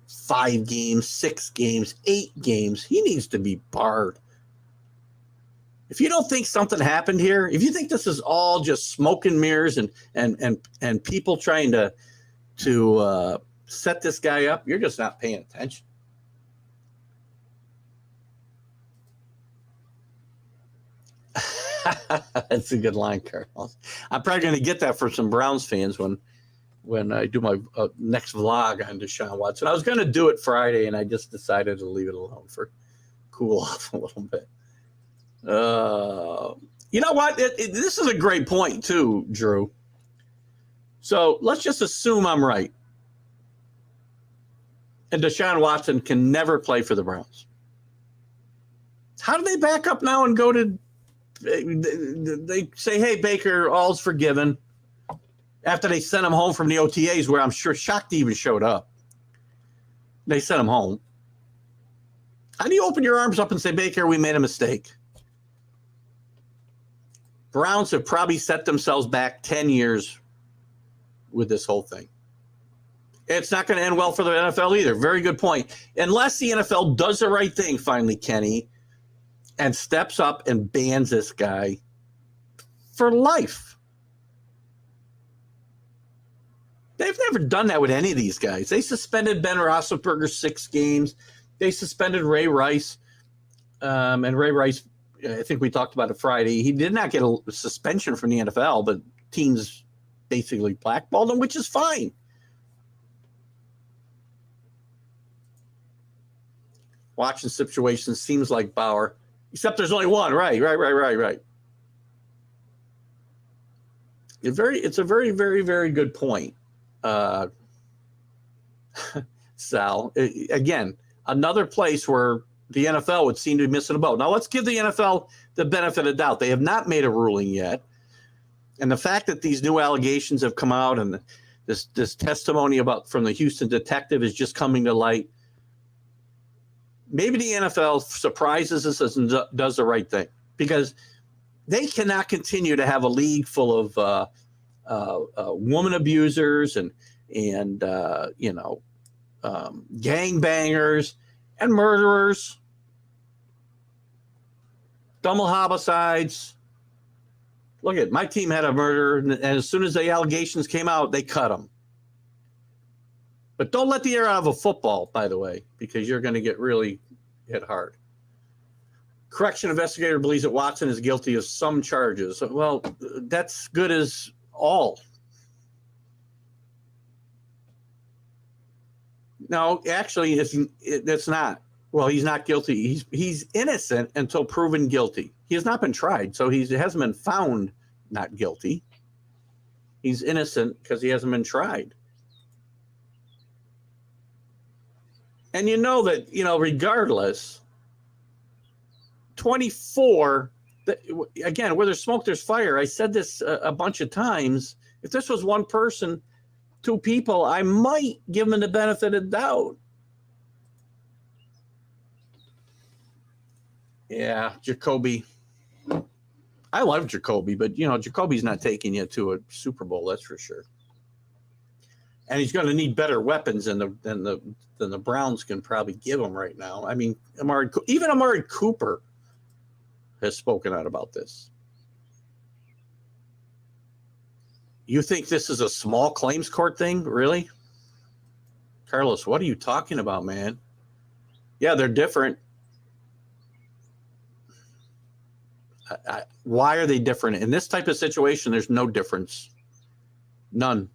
5 games, 6 games, 8 games. He needs to be barred. If you don't think something happened here, if you think this is all just smoke and mirrors and people trying to set this guy up, you're just not paying attention. That's a good line, Carlos. I'm probably going to get that for some Browns fans when I do my next vlog on Deshaun Watson. I was going to do it Friday, and I just decided to leave it alone for cool off a little bit. You know what? This is a great point, too, Drew. So let's just assume I'm right. And Deshaun Watson can never play for the Browns. How do they back up now and go to – they say, hey, Baker, all's forgiven. After they sent him home from the OTAs, where I'm sure shocked he even showed up. They sent him home. How do you open your arms up and say, Baker, we made a mistake? Browns have probably set themselves back 10 years with this whole thing. It's not going to end well for the NFL either. Very good point. Unless the NFL does the right thing, finally, Kenny, and steps up and bans this guy for life. They've never done that with any of these guys. They suspended Ben Roethlisberger 6 games. They suspended Ray Rice. And Ray Rice, I think we talked about it Friday. He did not get a suspension from the NFL, but teams basically blackballed him, which is fine. Watching situations seems like Bauer, except there's only one. Right. It's a very, very, very good point. Sal, again, another place where the NFL would seem to be missing a boat. Now, let's give the NFL the benefit of the doubt. They have not made a ruling yet. And the fact that these new allegations have come out and this testimony from the Houston detective is just coming to light, maybe the NFL surprises us and does the right thing, because they cannot continue to have a league full of woman abusers and gangbangers and murderers, double homicides. Look at my team had a murder, and as soon as the allegations came out, they cut them. But don't let the air out of a football, by the way, because you're going to get really hit hard. Correction investigator believes that Watson is guilty of some charges. Well, that's good as all. No, actually, it's not. Well, he's not guilty. He's innocent until proven guilty. He has not been tried, so he hasn't been found not guilty. He's innocent because he hasn't been tried. And you know that, regardless, 24, again, where there's smoke, there's fire. I said this a bunch of times. If this was one person, 2 people, I might give them the benefit of the doubt. Yeah, Jacoby. I love Jacoby, but, Jacoby's not taking you to a Super Bowl, that's for sure. And he's going to need better weapons than the Browns can probably give him right now. I mean, even Amari Cooper has spoken out about this. You think this is a small claims court thing? Really? Carlos, what are you talking about, man? Yeah, they're different. Why are they different? In this type of situation, there's no difference. None.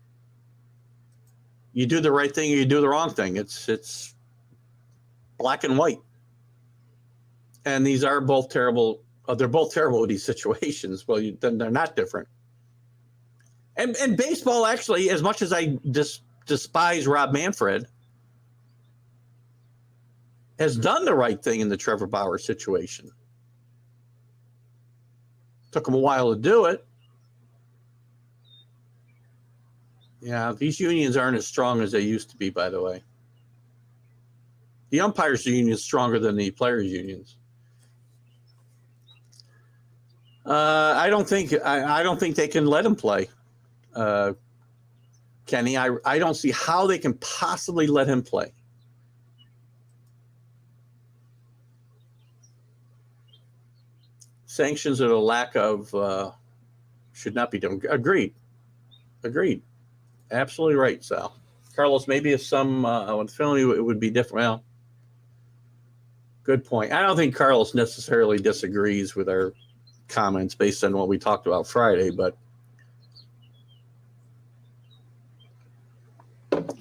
You do the right thing or you do the wrong thing. It's black and white. And these are both terrible. They're both terrible with these situations. Well, then they're not different. And baseball, actually, as much as I despise Rob Manfred, has done the right thing in the Trevor Bauer situation. Took him a while to do it. Yeah, these unions aren't as strong as they used to be, by the way. The umpires' union is stronger than the players' unions. I don't think they can let him play, Kenny. I don't see how they can possibly let him play. Sanctions are the lack of should not be done. Agreed. Absolutely right, Sal. Carlos, maybe if some film it would be different. Well, good point. I don't think Carlos necessarily disagrees with our comments based on what we talked about Friday, but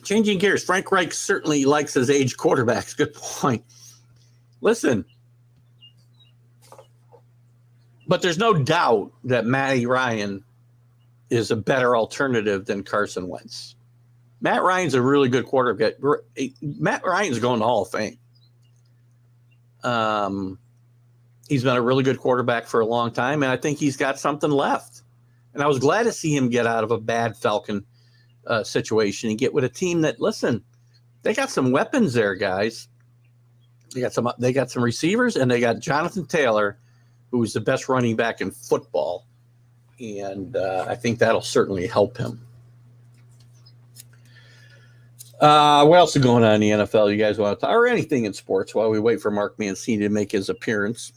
changing gears, Frank Reich certainly likes his age quarterbacks. Good point. Listen, but there's no doubt that Matty Ryan is a better alternative than Carson Wentz. Matt Ryan's a really good quarterback. Matt Ryan's going to Hall of Fame. He's been a really good quarterback for a long time, and I think he's got something left. And I was glad to see him get out of a bad Falcon situation and get with a team that, listen, they got some weapons there, guys. They got some receivers, and they got Jonathan Taylor, who's the best running back in football. And I think that'll certainly help him. What else is going on in the NFL? You guys want to talk, or anything in sports while we wait for Mark Mancini to make his appearance?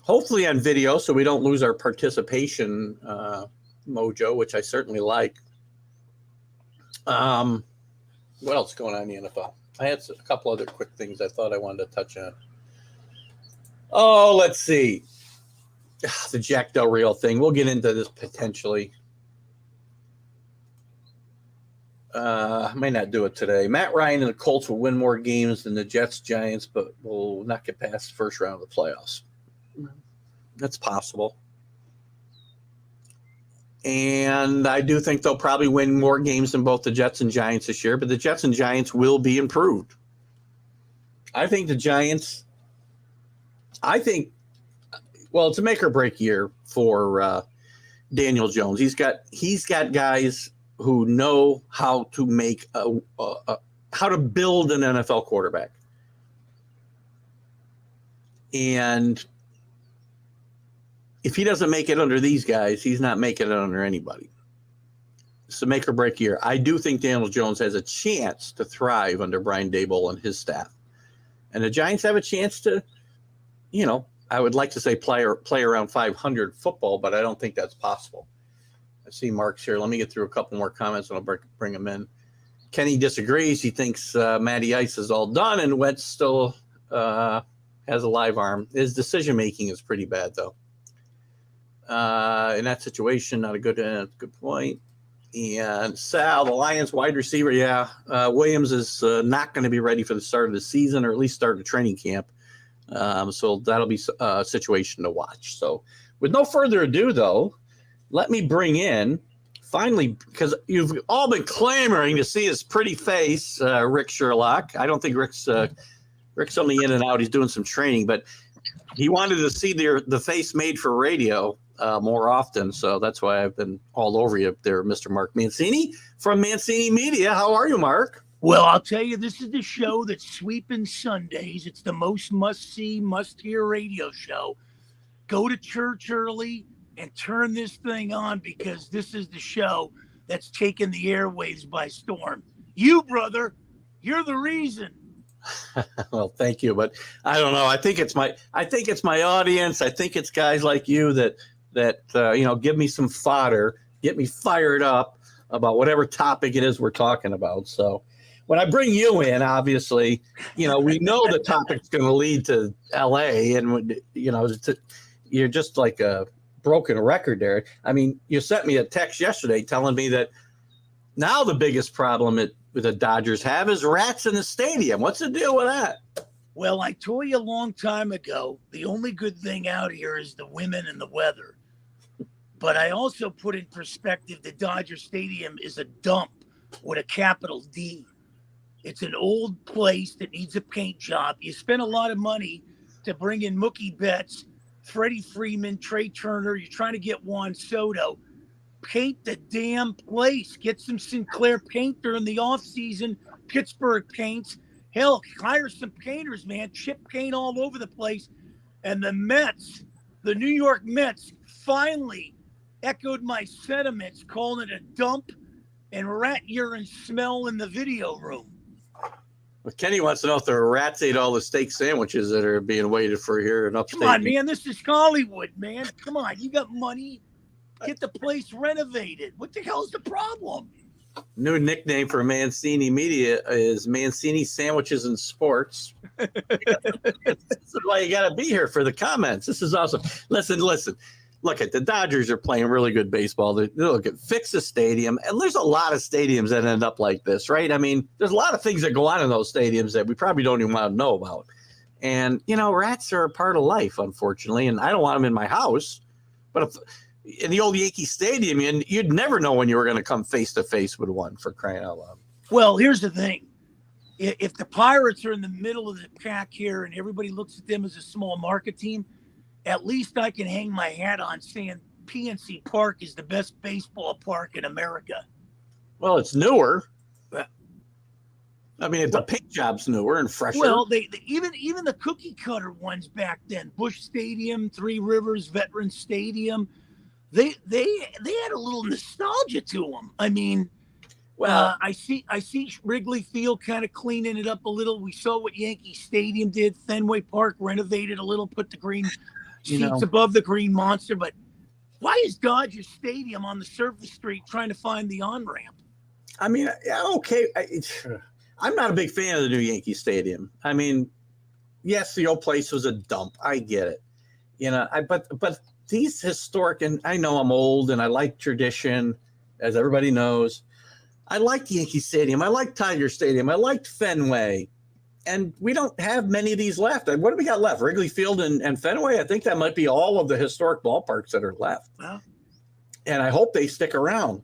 Hopefully on video, so we don't lose our participation mojo, which I certainly like. What else is going on in the NFL? I had a couple other quick things I thought I wanted to touch on. Oh, let's see. The Jack Del Rio thing. We'll get into this potentially. I may not do it today. Matt Ryan and the Colts will win more games than the Jets, Giants, but will not get past the first round of the playoffs. That's possible. And I do think they'll probably win more games than both the Jets and Giants this year, but the Jets and Giants will be improved. I think the Giants, well, it's a make or break year for Daniel Jones. He's got guys who know how to make how to build an NFL quarterback. And if he doesn't make it under these guys, he's not making it under anybody. It's a make or break year. I do think Daniel Jones has a chance to thrive under Brian Daboll and his staff. And the Giants have a chance to, I would like to say play around 500 football, but I don't think that's possible. I see Mark's here. Let me get through a couple more comments and I'll bring them in. Kenny disagrees. He thinks Matty Ice is all done and Wentz still has a live arm. His decision-making is pretty bad, though. In that situation, not a good point. And Sal, the Lions wide receiver, Williams is not going to be ready for the start of the season or at least start of training camp. So that'll be a situation to watch. So with no further ado, though, let me bring in, finally, because you've all been clamoring to see his pretty face, Rick Sherlock. I don't think Rick's only in and out. He's doing some training, but he wanted to see the face made for radio more often. So that's why I've been all over you there, Mr. Mark Mancini from Mancini Media. How are you, Mark? Well, I'll tell you, this is the show that's sweeping Sundays. It's the most must-see, must-hear radio show. Go to church early and turn this thing on because this is the show that's taken the airwaves by storm. You, brother, you're the reason. Well, thank you, but I don't know. I think it's my audience. I think it's guys like you that give me some fodder, get me fired up about whatever topic it is we're talking about. So when I bring you in, obviously, we know the topic's going to lead to LA, and you're just like a broken record there. I mean, you sent me a text yesterday telling me that now the biggest problem the Dodgers have is rats in the stadium. What's the deal with that? Well, I told you a long time ago, the only good thing out here is the women and the weather. But I also put in perspective the Dodger Stadium is a dump with a capital D. It's an old place that needs a paint job. You spend a lot of money to bring in Mookie Betts, Freddie Freeman, Trey Turner. You're trying to get Juan Soto. Paint the damn place. Get some Sinclair paint during the offseason. Pittsburgh paints. Hell, hire some painters, man. Chip paint all over the place. And the Mets, the New York Mets, finally echoed my sentiments, calling it a dump and rat urine smell in the video room. Well, Kenny wants to know if the rats ate all the steak sandwiches that are being waited for here in upstate. Come on, man. This is Hollywood, man. Come on. You got money. Get the place renovated. What the hell's the problem? New nickname for Mancini Media is Mancini Sandwiches and Sports. This is why you got to be here for the comments. This is awesome. Listen. Look at the Dodgers are playing really good baseball. They look at fix the stadium, and there's a lot of stadiums that end up like this, right? I mean, there's a lot of things that go on in those stadiums that we probably don't even want to know about. And rats are a part of life, unfortunately, and I don't want them in my house. But if, in the old Yankee Stadium, you'd never know when you were going to come face to face with one, for crying out loud. Well, here's the thing. If the Pirates are in the middle of the pack here and everybody looks at them as a small market team, at least I can hang my hat on saying PNC Park is the best baseball park in America. Well, it's newer. I mean, the paint job's newer and fresher. Well, they even the cookie cutter ones back then, Busch Stadium, Three Rivers Veterans Stadium, they had a little nostalgia to them. I mean, well, I see Wrigley Field kind of cleaning it up a little. We saw what Yankee Stadium did. Fenway Park renovated a little, put the green seats above the green monster. But why is Dodger Stadium on the surface street trying to find the on-ramp? I mean, okay. I'm not a big fan of the new Yankee Stadium. I mean, yes, the old place was a dump. I get it. But these historic, and I know I'm old and I like tradition, as everybody knows. I like Yankee Stadium. I like Tiger Stadium. I liked Fenway. And we don't have many of these left. What do we got left? Wrigley Field and Fenway? I think that might be all of the historic ballparks that are left. Wow. And I hope they stick around.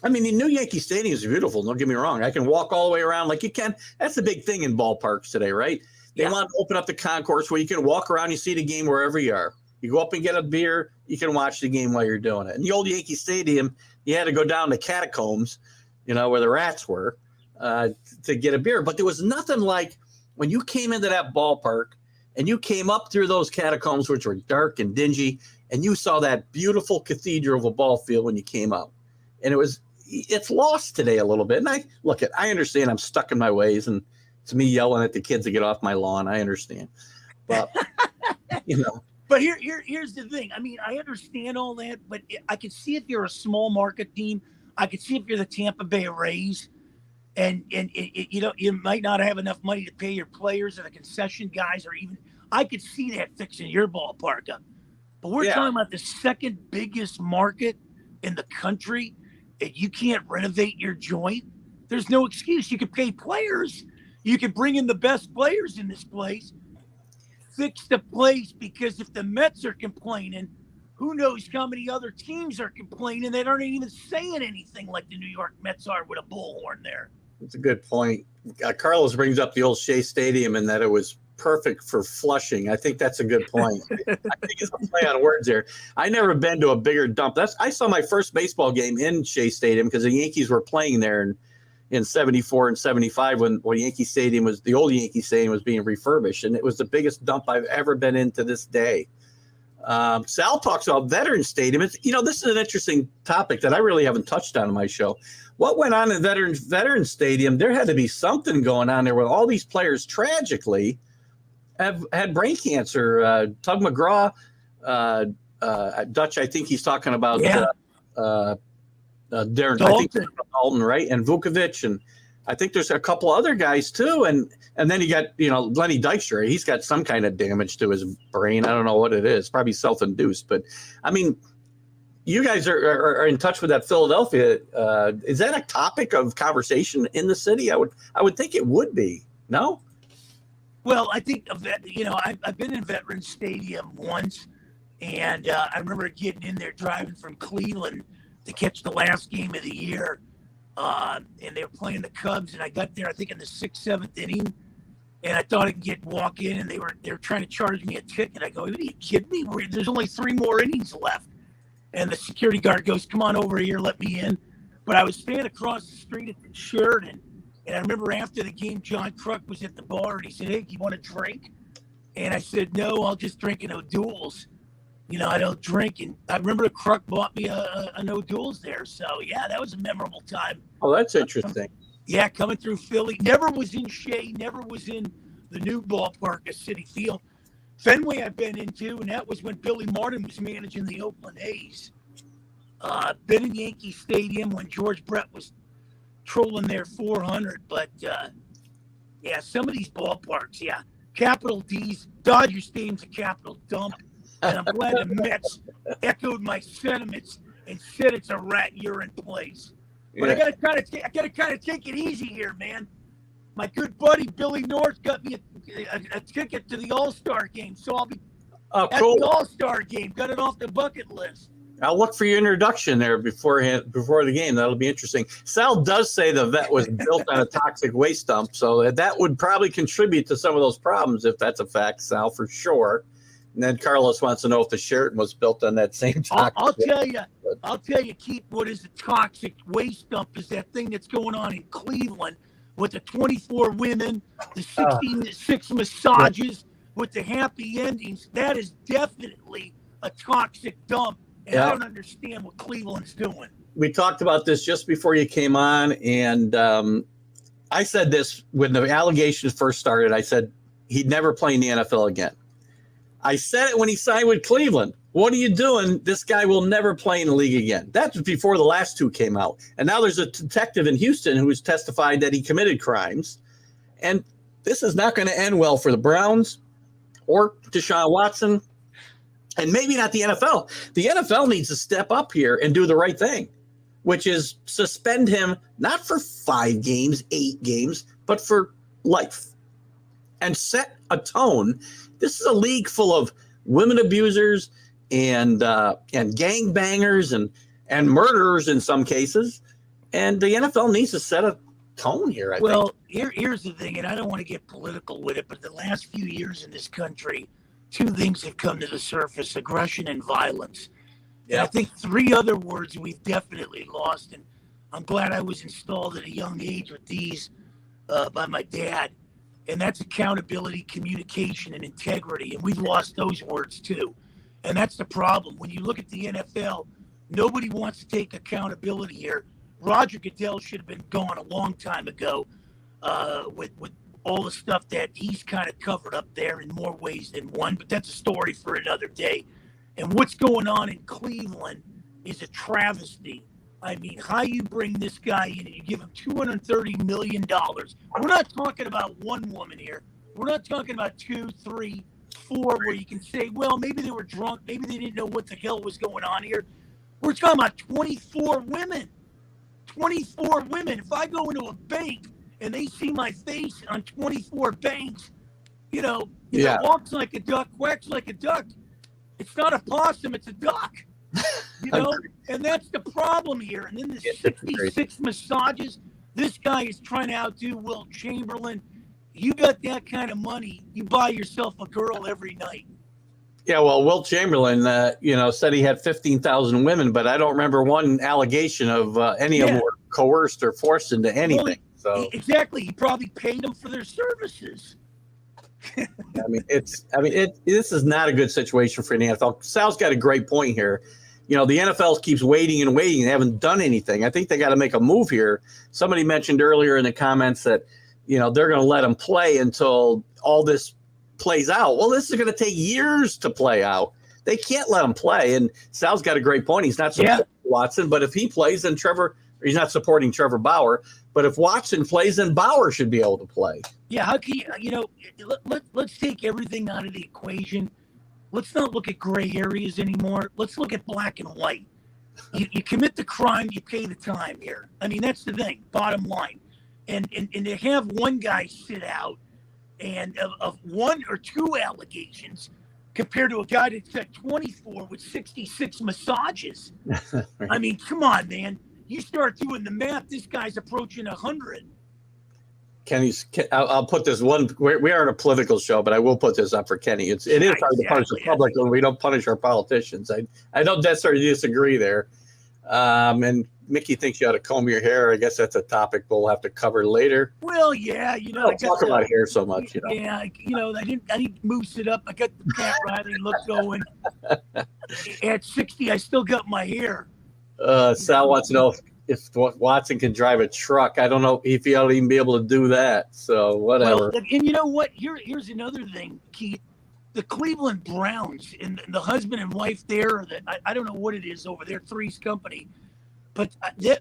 I mean, the new Yankee Stadium is beautiful. Don't get me wrong. I can walk all the way around like you can. That's the big thing in ballparks today, right? They want to open up the concourse where you can walk around. You see the game wherever you are. You go up and get a beer. You can watch the game while you're doing it. In the old Yankee Stadium, you had to go down the catacombs, where the rats were, to get a beer. But there was nothing like when you came into that ballpark and you came up through those catacombs, which were dark and dingy, and you saw that beautiful cathedral of a ball field when you came out. And it's lost today a little bit. And I understand I'm stuck in my ways, and it's me yelling at the kids to get off my lawn. I understand. But, But here's the thing. I mean, I understand all that, but I can see if you're a small market team. I could see if you're the Tampa Bay Rays, and you might not have enough money to pay your players or the concession guys, or even I could see that fixing your ballpark up. But we're talking about the second biggest market in the country, and you can't renovate your joint. There's no excuse. You could pay players. You could bring in the best players in this place, fix the place, because if the Mets are complaining, who knows how many other teams are complaining that aren't even saying anything like the New York Mets are with a bullhorn there. That's a good point. Carlos brings up the old Shea Stadium and that it was perfect for flushing. I think that's a good point. I think it's a play on words there. I never been to a bigger dump. I saw my first baseball game in Shea Stadium because the Yankees were playing there in 74 and 75 when Yankee Stadium was, the old Yankee Stadium was being refurbished. And it was the biggest dump I've ever been in to this day. Sal talks about Veterans Stadium. This is an interesting topic that I really haven't touched on in my show. What went on in Veterans Stadium? There had to be something going on there where all these players tragically have had brain cancer. Tug McGraw, Dutch, I think he's talking about Darren Dalton. I think Dalton, right? And Vukovic, and I think there's a couple other guys too. And then you got, Lenny Dykstra. He's got some kind of damage to his brain. I don't know what it is. Probably self-induced. But, I mean, you guys are in touch with that Philadelphia. Is that a topic of conversation in the city? I would think it would be. No? Well, I think, I've been in Veterans Stadium once, and I remember getting in there driving from Cleveland to catch the last game of the year. And they were playing the Cubs, and I got there, I think, in the 6th, 7th inning, and I thought I could walk in, and they were trying to charge me a ticket. I go, are you kidding me? There's only 3 more innings left. And the security guard goes, come on over here, let me in. But I was standing across the street at the Sheridan, and I remember after the game, John Kruk was at the bar, and he said, hey, do you want a drink? And I said, no, I'll just drink an O'Doul's. I don't drink. And I remember Kruk bought me an O'Doul's there. So, yeah, that was a memorable time. Oh, that's interesting. Yeah, coming through Philly. Never was in Shea. Never was in the new ballpark at Citi Field. Fenway I've been into, and that was when Billy Martin was managing the Oakland A's. Been in Yankee Stadium when George Brett was trolling their 400. But, some of these ballparks, capital D's. Dodger Stadium's a capital dump. And I'm glad the Mets echoed my sentiments and said it's a rat urine place. But I gotta kind of take it easy here, man. My good buddy Billy North got me a ticket to the All-Star game, so I'll be at the All-Star game. Got it off the bucket list. I'll look for your introduction there before the game. That'll be interesting. Sal does say the vet was built on a toxic waste dump, so that would probably contribute to some of those problems if that's a fact, Sal, for sure. And then Carlos wants to know if the Sheraton was built on that same toxic. I'll tell you, Keith, what is a toxic waste dump is that thing that's going on in Cleveland with the 24 women, the 66 massages with the happy endings. That is definitely a toxic dump. And I don't understand what Cleveland's doing. We talked about this just before you came on, and I said this when the allegations first started. I said he'd never play in the NFL again. I said it when he signed with Cleveland. What are you doing? This guy will never play in the league again. That was before the last two came out. And now there's a detective in Houston who has testified that he committed crimes. And this is not going to end well for the Browns or Deshaun Watson. And maybe not the NFL. The NFL needs to step up here and do the right thing, which is suspend him not for 5 games, 8 games, but for life. And set a tone. This is a league full of women abusers and gangbangers and murderers in some cases. And the NFL needs to set a tone here, I think. Here's the thing, and I don't want to get political with it, but the last few years in this country, 2 things have come to the surface: aggression and violence. Yeah. And I think 3 other words we've definitely lost. And I'm glad I was installed at a young age with these by my dad. And that's accountability, communication, and integrity. And we've lost those words too. And that's the problem. When you look at the NFL, nobody wants to take accountability here. Roger Goodell should have been gone a long time ago with all the stuff that he's kind of covered up there in more ways than one. But that's a story for another day. And what's going on in Cleveland is a travesty. I mean, how you bring this guy in and you give him $230 million. We're not talking about one woman here. We're not talking about 2, 3, 4, where you can say, well, maybe they were drunk. Maybe they didn't know what the hell was going on here. We're talking about 24 women. 24 women. If I go into a bank and they see my face on 24 banks, walks like a duck, quacks like a duck. It's not a possum, it's a duck. And that's the problem here. And then the 66 massages. This guy is trying to outdo Wilt Chamberlain. You got that kind of money, you buy yourself a girl every night. Yeah, well, Wilt Chamberlain, said he had 15,000 women, but I don't remember one allegation of any of them were coerced or forced into anything. Exactly. He probably paid them for their services. This is not a good situation for the NFL. Sal's got a great point here. The NFL keeps waiting and waiting. They haven't done anything. I think they got to make a move here. Somebody mentioned earlier in the comments that, they're going to let them play until all this plays out. Well, this is going to take years to play out. They can't let him play. And Sal's got a great point. He's not supporting Watson, but if he plays, then he's not supporting Trevor Bauer. But if Watson plays, then Bauer should be able to play. Yeah, how can let's take everything out of the equation. Let's not look at gray areas anymore. Let's look at black and white. You commit the crime, you pay the time here. I mean, that's the thing, bottom line. And to have one guy sit out and of 1 or 2 allegations compared to a guy that's got 24 with 66 massages. Right. I mean, come on, man. You start doing the math, this guy's approaching 100. I'll put this one. We aren't a political show, but I will put this up for Kenny. It is hard to punish the public when we don't punish our politicians. I don't necessarily disagree there. And Mickey thinks you ought to comb your hair. I guess that's a topic we'll have to cover later. Well, yeah, I don't talk about hair so much. Yeah, I didn't moose it up. I got the Pat Riley look going. At 60, I still got my hair. Sal wants to know if Watson can drive a truck. I don't know if he ought to even be able to do that. So whatever. Well, and you know what? Here's another thing, Keith. The Cleveland Browns and the husband and wife there, I don't know what it is over there, Three's Company. But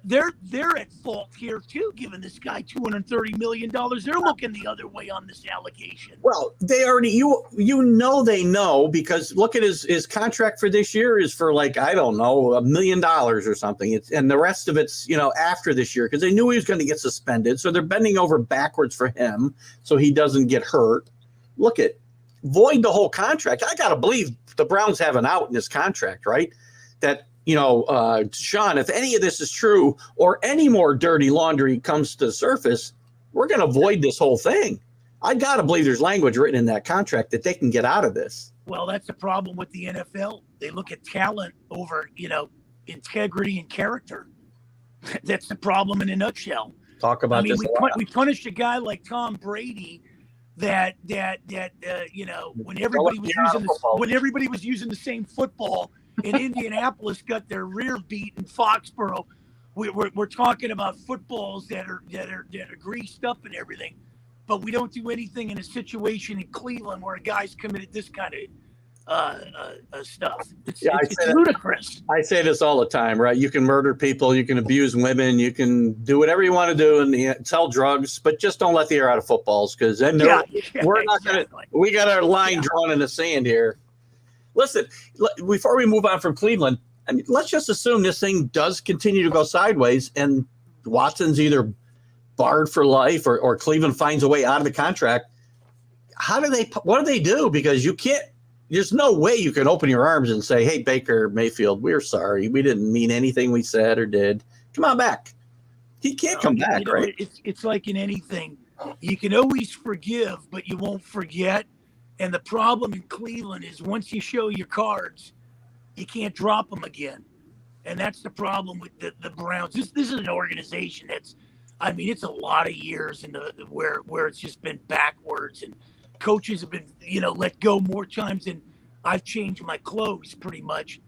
they're at fault here too, giving this guy $230 million. They're looking the other way on this allegation. Well, they already they know, because look at his contract for this year is for like, I don't know, $1 million or something. And the rest of it's, after this year, because they knew he was going to get suspended. So they're bending over backwards for him so he doesn't get hurt. Look at void the whole contract. I got to believe the Browns have an out in this contract, right? That, Sean, if any of this is true or any more dirty laundry comes to the surface, we're going to void this whole thing. I got to believe there's language written in that contract that they can get out of this. Well, that's the problem with the NFL. They look at talent over, integrity and character. That's the problem in a nutshell. Talk about this. We punished a guy like Tom Brady that when everybody was using the same football. In Indianapolis, got their rear beat in Foxborough. We're talking about footballs that are greased up and everything, but we don't do anything in a situation in Cleveland where a guy's committed this kind of stuff. It's ludicrous. I say this all the time, right? You can murder people, you can abuse women, you can do whatever you want to do and sell drugs, but just don't let the air out of footballs, because then we're not going to. We got our line drawn in the sand here. Listen, before we move on from Cleveland, let's just assume this thing does continue to go sideways and Watson's either barred for life or Cleveland finds a way out of the contract. What do they do? Because there's no way you can open your arms and say, hey, Baker Mayfield, we're sorry. We didn't mean anything we said or did. Come on back. He can't come back, right? It's like in anything. You can always forgive, but you won't forget. And the problem in Cleveland is once you show your cards, you can't drop them again. And that's the problem with the Browns. This is an organization it's a lot of years where it's just been backwards, and coaches have been, let go more times than I've changed my clothes pretty much.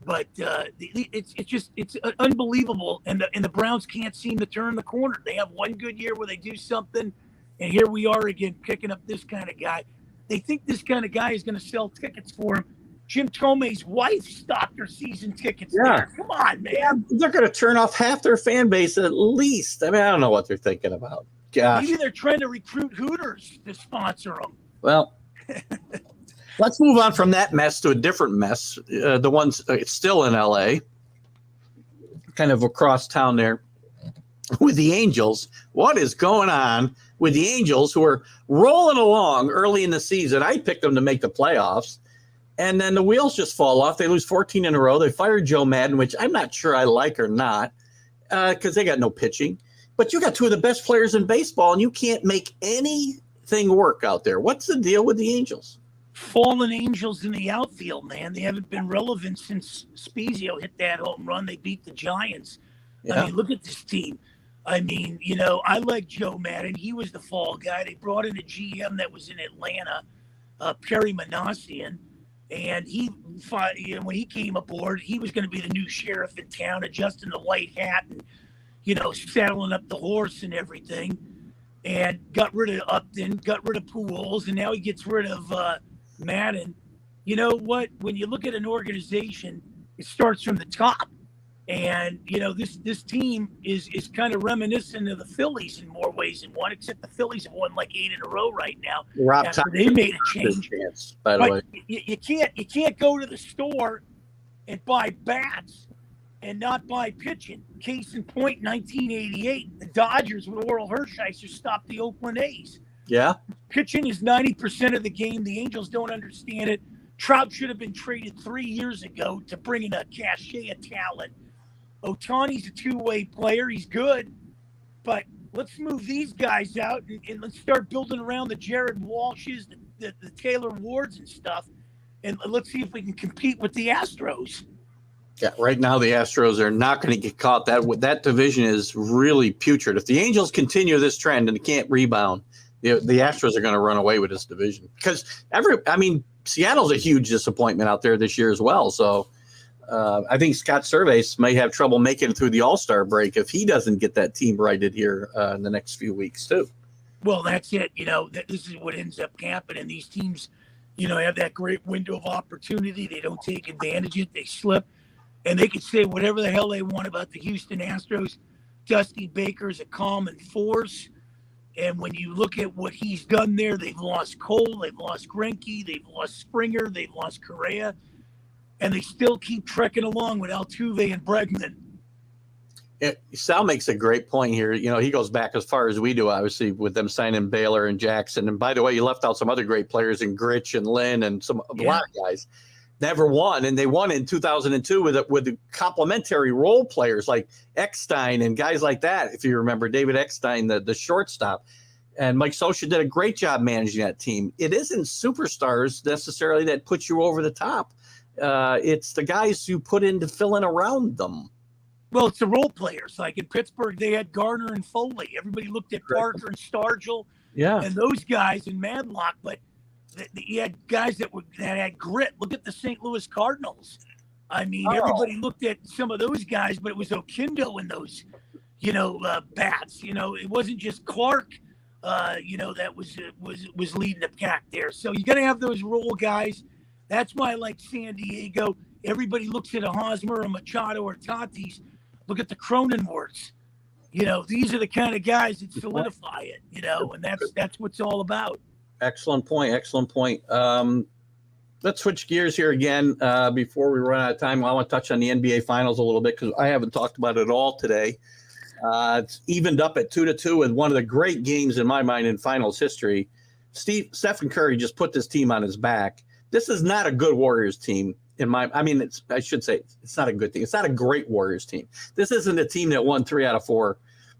But it's unbelievable. And the Browns can't seem to turn the corner. They have one good year where they do something, and here we are again picking up this kind of guy. They think this kind of guy is going to sell tickets for him. Jim Tomei's wife stocked her season tickets. Yeah. There. Come on, man. Yeah, they're going to turn off half their fan base at least. I don't know what they're thinking about. Gosh. Maybe they're trying to recruit Hooters to sponsor them. Well, let's move on from that mess to a different mess. The one's still in L.A., kind of across town there, with the Angels. What is going on with the Angels, who are rolling along early in the season? I picked them to make the playoffs, and then the wheels just fall off. They lose 14 in a row. They fired Joe Madden, which I'm not sure I like or not, because they got no pitching. But you got two of the best players in baseball, and you can't make anything work out there. What's the deal with the Angels? Fallen angels in the outfield, man. They haven't been relevant since Spezio hit that home run. They beat the Giants. Yeah. Look at this team. I like Joe Madden. He was the fall guy. They brought in a GM that was in Atlanta, Perry Manassian, and when he came aboard, he was going to be the new sheriff in town, adjusting the white hat and, saddling up the horse and everything, and got rid of Upton, got rid of Pujols, and now he gets rid of Madden. You know what? When you look at an organization, it starts from the top. And, this team is kind of reminiscent of the Phillies in more ways than one, except the Phillies have won like 8 in a row right now. They made a change. By the way. You can't go to the store and buy bats and not buy pitching. Case in point, 1988, the Dodgers with Oral Hershiser stopped the Oakland A's. Yeah. Pitching is 90% of the game. The Angels don't understand it. Trout should have been traded 3 years ago to bring in a cachet of talent. Ohtani's a two-way player. He's good. But let's move these guys out and let's start building around the Jared Walshes, the Taylor Wards and stuff. And let's see if we can compete with the Astros. Yeah, right now the Astros are not going to get caught. That division is really putrid. If the Angels continue this trend and they can't rebound, the Astros are going to run away with this division. Because Seattle's a huge disappointment out there this year as well. So I think Scott Servais may have trouble making it through the All-Star break if he doesn't get that team righted here in the next few weeks too. Well, that's it. This is what ends up happening. These teams, have that great window of opportunity. They don't take advantage of it. They slip. And they could say whatever the hell they want about the Houston Astros. Dusty Baker's a calming force. And when you look at what he's done there, they've lost Cole, they've lost Greinke, they've lost Springer, they've lost Correa, and they still keep trekking along with Altuve and Bregman. Sal makes a great point here. You know, he goes back as far as we do, obviously, with them signing Baylor and Jackson. And by the way, you left out some other great players in Grich and Lynn and a lot of guys. Never won, and they won in 2002 with the complementary role players like Eckstein and guys like that. If you remember David Eckstein, the shortstop, and Mike Scioscia did a great job managing that team. It isn't superstars necessarily that put you over the top. It's the guys you put in to fill in around them. Well, it's the role players. Like in Pittsburgh, they had Garner and Foley. Everybody looked at Parker and Stargell, and those guys in Madlock, but. You had guys that had grit. Look at the St. Louis Cardinals. I mean, everybody looked at some of those guys, but it was Okindo in those, bats. It wasn't just Clark, that was leading the pack there. So you got to have those role guys. That's why I like San Diego. Everybody looks at a Hosmer, a Machado, or Tatis. Look at the Cronenworths. These are the kind of guys that solidify it. And that's what it's all about. Excellent point. Let's switch gears here again before we run out of time. I want to touch on the NBA Finals a little bit because I haven't talked about it at all today. It's evened up at 2-2 with one of the great games in my mind in Finals history. Stephen Curry just put this team on his back. This is not a good Warriors team. I should say it's not a good team. It's not a great Warriors team. This isn't a team that won 3 out of 4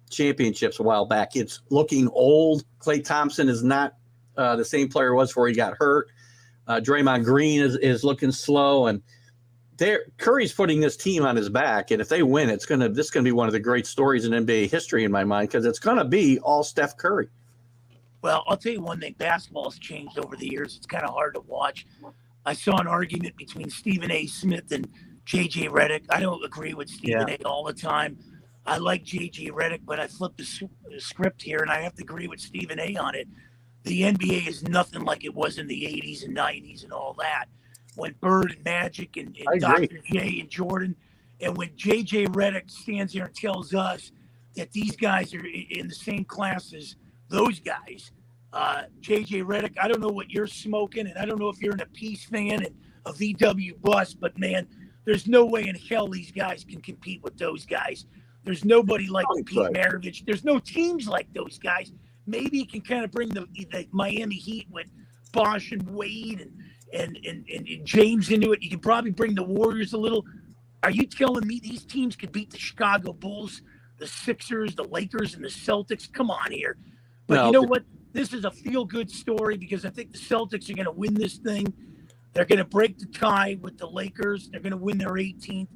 championships a while back. It's looking old. Klay Thompson is not the same player was before he got hurt. Draymond Green is looking slow, and Curry's putting this team on his back. And if they win, this is going to be one of the great stories in NBA history in my mind because it's going to be all Steph Curry. Well, I'll tell you one thing: basketball has changed over the years. It's kind of hard to watch. I saw an argument between Stephen A. Smith and J.J. Redick. I don't agree with Stephen A. all the time. I like J.J. Redick, but I flipped the script here, and I have to agree with Stephen A. on it. The NBA is nothing like it was in the 80s and 90s and all that. When Bird and Magic and Dr. J and Jordan, and when J.J. Redick stands there and tells us that these guys are in the same class as those guys. J.J. Redick, I don't know what you're smoking, and I don't know if you're in a Peace fan and a VW bus, but, man, there's no way in hell these guys can compete with those guys. There's nobody like Pete Maravich. There's no teams like those guys. Maybe you can kind of bring the Miami Heat with Bosh and Wade and James into it. You can probably bring the Warriors a little. Are you telling me these teams could beat the Chicago Bulls, the Sixers, the Lakers, and the Celtics? Come on here. But you know what? This is a feel-good story because I think the Celtics are going to win this thing. They're going to break the tie with the Lakers. They're going to win their 18th.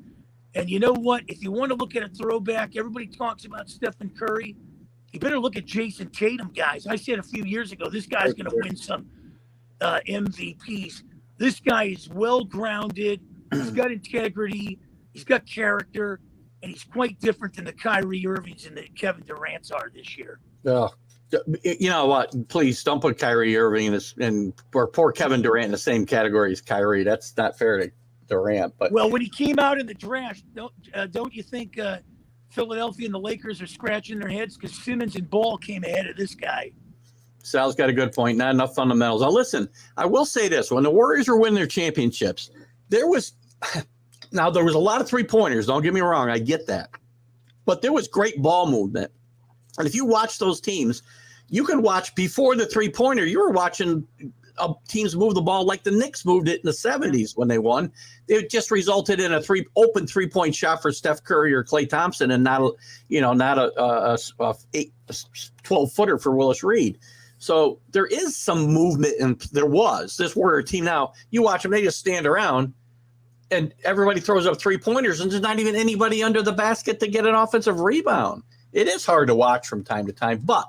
And you know what? If you want to look at a throwback, everybody talks about Stephen Curry. You better look at Jason Tatum, guys. I said a few years ago, this guy's going to win some MVPs. This guy is well-grounded. He's got integrity. He's got character. And he's quite different than the Kyrie Irvings and the Kevin Durant's are this year. Oh, you know what? Please don't put Kyrie Irving or poor Kevin Durant in the same category as Kyrie. That's not fair to Durant. But well, when he came out in the draft, don't you think Philadelphia and the Lakers are scratching their heads because Simmons and Ball came ahead of this guy? Sal's got a good point. Not enough fundamentals. Now, listen, I will say this. When the Warriors were winning their championships, there was a lot of three-pointers. Don't get me wrong. I get that. But there was great ball movement. And if you watch those teams, you can watch before the three-pointer. You were watching teams move the ball like the Knicks moved it in the 70s when they won. It just resulted in a open three-point shot for Steph Curry or Klay Thompson and not a 12-footer for Willis Reed. So there is some movement, and there was. This Warrior team now, you watch them, they just stand around, and everybody throws up three-pointers, and there's not even anybody under the basket to get an offensive rebound. It is hard to watch from time to time, but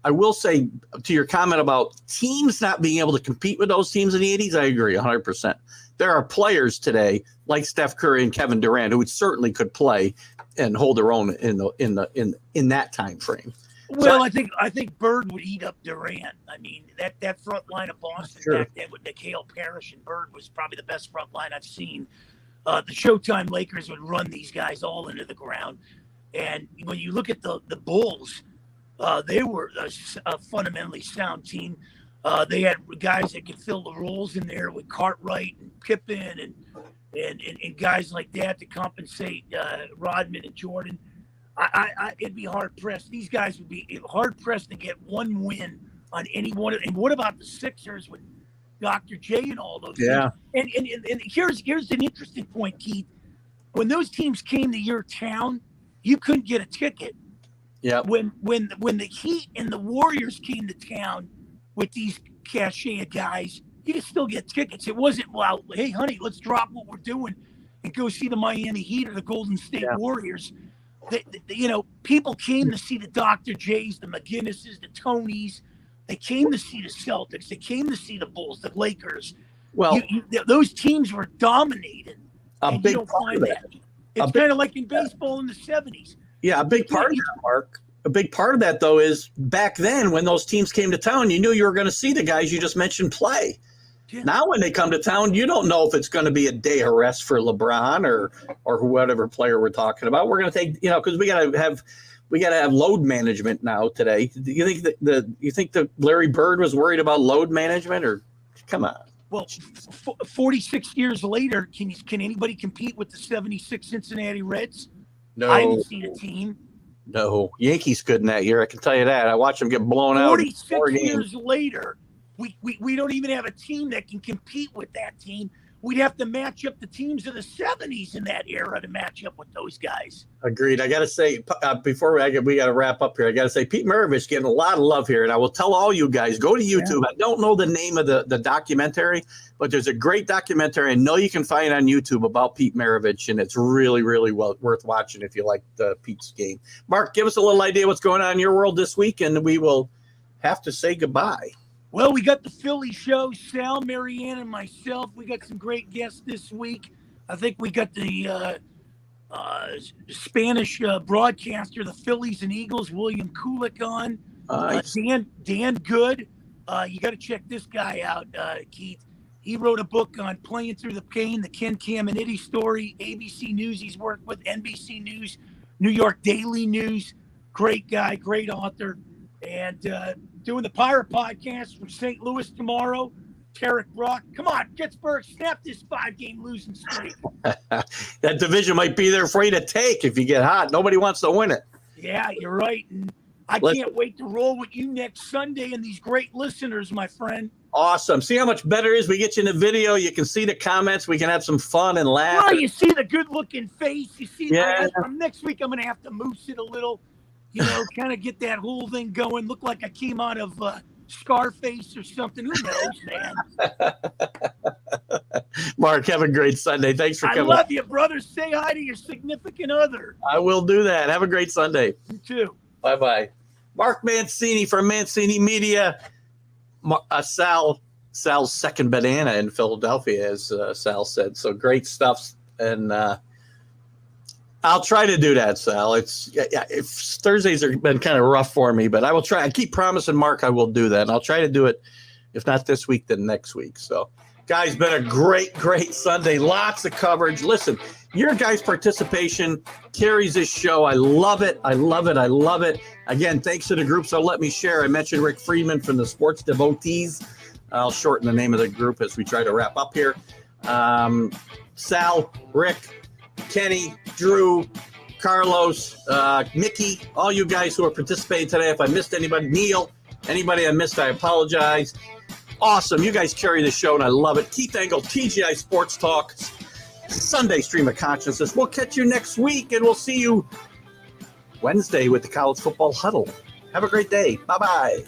I will say to your comment about teams not being able to compete with those teams in the 80s, I agree 100%. There are players today like Steph Curry and Kevin Durant who certainly could play and hold their own in that time frame. Well, I think Bird would eat up Durant. I mean, that front line of Boston back then with Mikhail Parrish and Bird was probably the best front line I've seen the Showtime Lakers would run these guys all into the ground. And when you look at the Bulls, they were a fundamentally sound team. They had guys that could fill the roles in there with Cartwright and Pippen and guys like that to compensate Rodman and Jordan. It'd be hard pressed. These guys would be hard pressed to get one win on any one of. And what about the Sixers with Dr. J and all those? Yeah. Things? And here's an interesting point, Keith. When those teams came to your town, you couldn't get a ticket. Yeah. When the Heat and the Warriors came to town with these cachet of guys, you could still get tickets. It wasn't, well, hey, honey, let's drop what we're doing and go see the Miami Heat or the Golden State Warriors. People came to see the Dr. J's, the McGinnises, the Tonys. They came to see the Celtics. They came to see the Bulls, the Lakers. Well, those teams were dominated. A big part of that. It's kind of like in baseball in the 70s. Yeah, a big part of that, Mark. A big part of that, though, is back then when those teams came to town, you knew you were going to see the guys you just mentioned play. Yeah. Now when they come to town, you don't know if it's going to be a day of rest for LeBron or whatever player we're talking about. We're going to take, because we got to have load management now today. Do you think that Larry Bird was worried about load management, or come on? Well, 46 years later, can anybody compete with the 76 Cincinnati Reds? No. I haven't seen a team. No. Yankees couldn't that year, I can tell you that. I watched them get blown out. 46 years later, we don't even have a team that can compete with that team. We'd have to match up the teams of the 70s in that era to match up with those guys. Agreed. I got to say, before we got to wrap up here, I got to say, Pete Maravich getting a lot of love here. And I will tell all you guys, go to YouTube. Yeah. I don't know the name of the documentary, but there's a great documentary I know you can find on YouTube about Pete Maravich. And it's really, really worth watching if you like Pete's game. Mark, give us a little idea what's going on in your world this week, and we will have to say goodbye. Well, we got the Philly show, Sal, Marianne, and myself. We got some great guests this week. I think we got the Spanish broadcaster, the Phillies and Eagles, William Kulik on. Dan Good. You got to check this guy out, Keith. He wrote a book on playing through the pain, the Ken Caminiti story, ABC News. He's worked with NBC News, New York Daily News. Great guy, great author. And doing the Pirate podcast from St. Louis tomorrow. Tarek Brock. Come on, Pittsburgh, snap this 5-game losing streak. That division might be there for you to take if you get hot. Nobody wants to win it. Yeah, you're right. And I can't wait to roll with you next Sunday and these great listeners, my friend. Awesome. See how much better it is? We get you in the video. You can see the comments. We can have some fun and laugh. Well, you see the good-looking face. You see next week I'm going to have to moose it a little. Kind of get that whole thing going. Look like I came out of Scarface or something. Who knows, man? Mark, have a great Sunday. Thanks for coming. I love you, brother. Say hi to your significant other. I will do that. Have a great Sunday. You too. Bye-bye. Mark Mancini from Mancini Media. Sal's second banana in Philadelphia, as Sal said. So great stuff. And I'll try to do that, Sal. If Thursdays have been kind of rough for me, but I will try. I keep promising Mark I will do that, and I'll try to do it. If not this week, then next week. So, guys, been a great Sunday. Lots of coverage. Listen, your guys' participation carries this show. I love it. I love it. I love it. Again, thanks to the group. So let me share. I mentioned Rick Friedman from the Sports Devotees. I'll shorten the name of the group as we try to wrap up here. Sal, Rick, Kenny, Drew, Carlos, Mickey, all you guys who are participating today. If I missed anybody, Neil, anybody I missed, I apologize. Awesome. You guys carry the show, and I love it. Keith Engel, TGI Sports Talk, Sunday Stream of Consciousness. We'll catch you next week, and we'll see you Wednesday with the College Football Huddle. Have a great day. Bye-bye.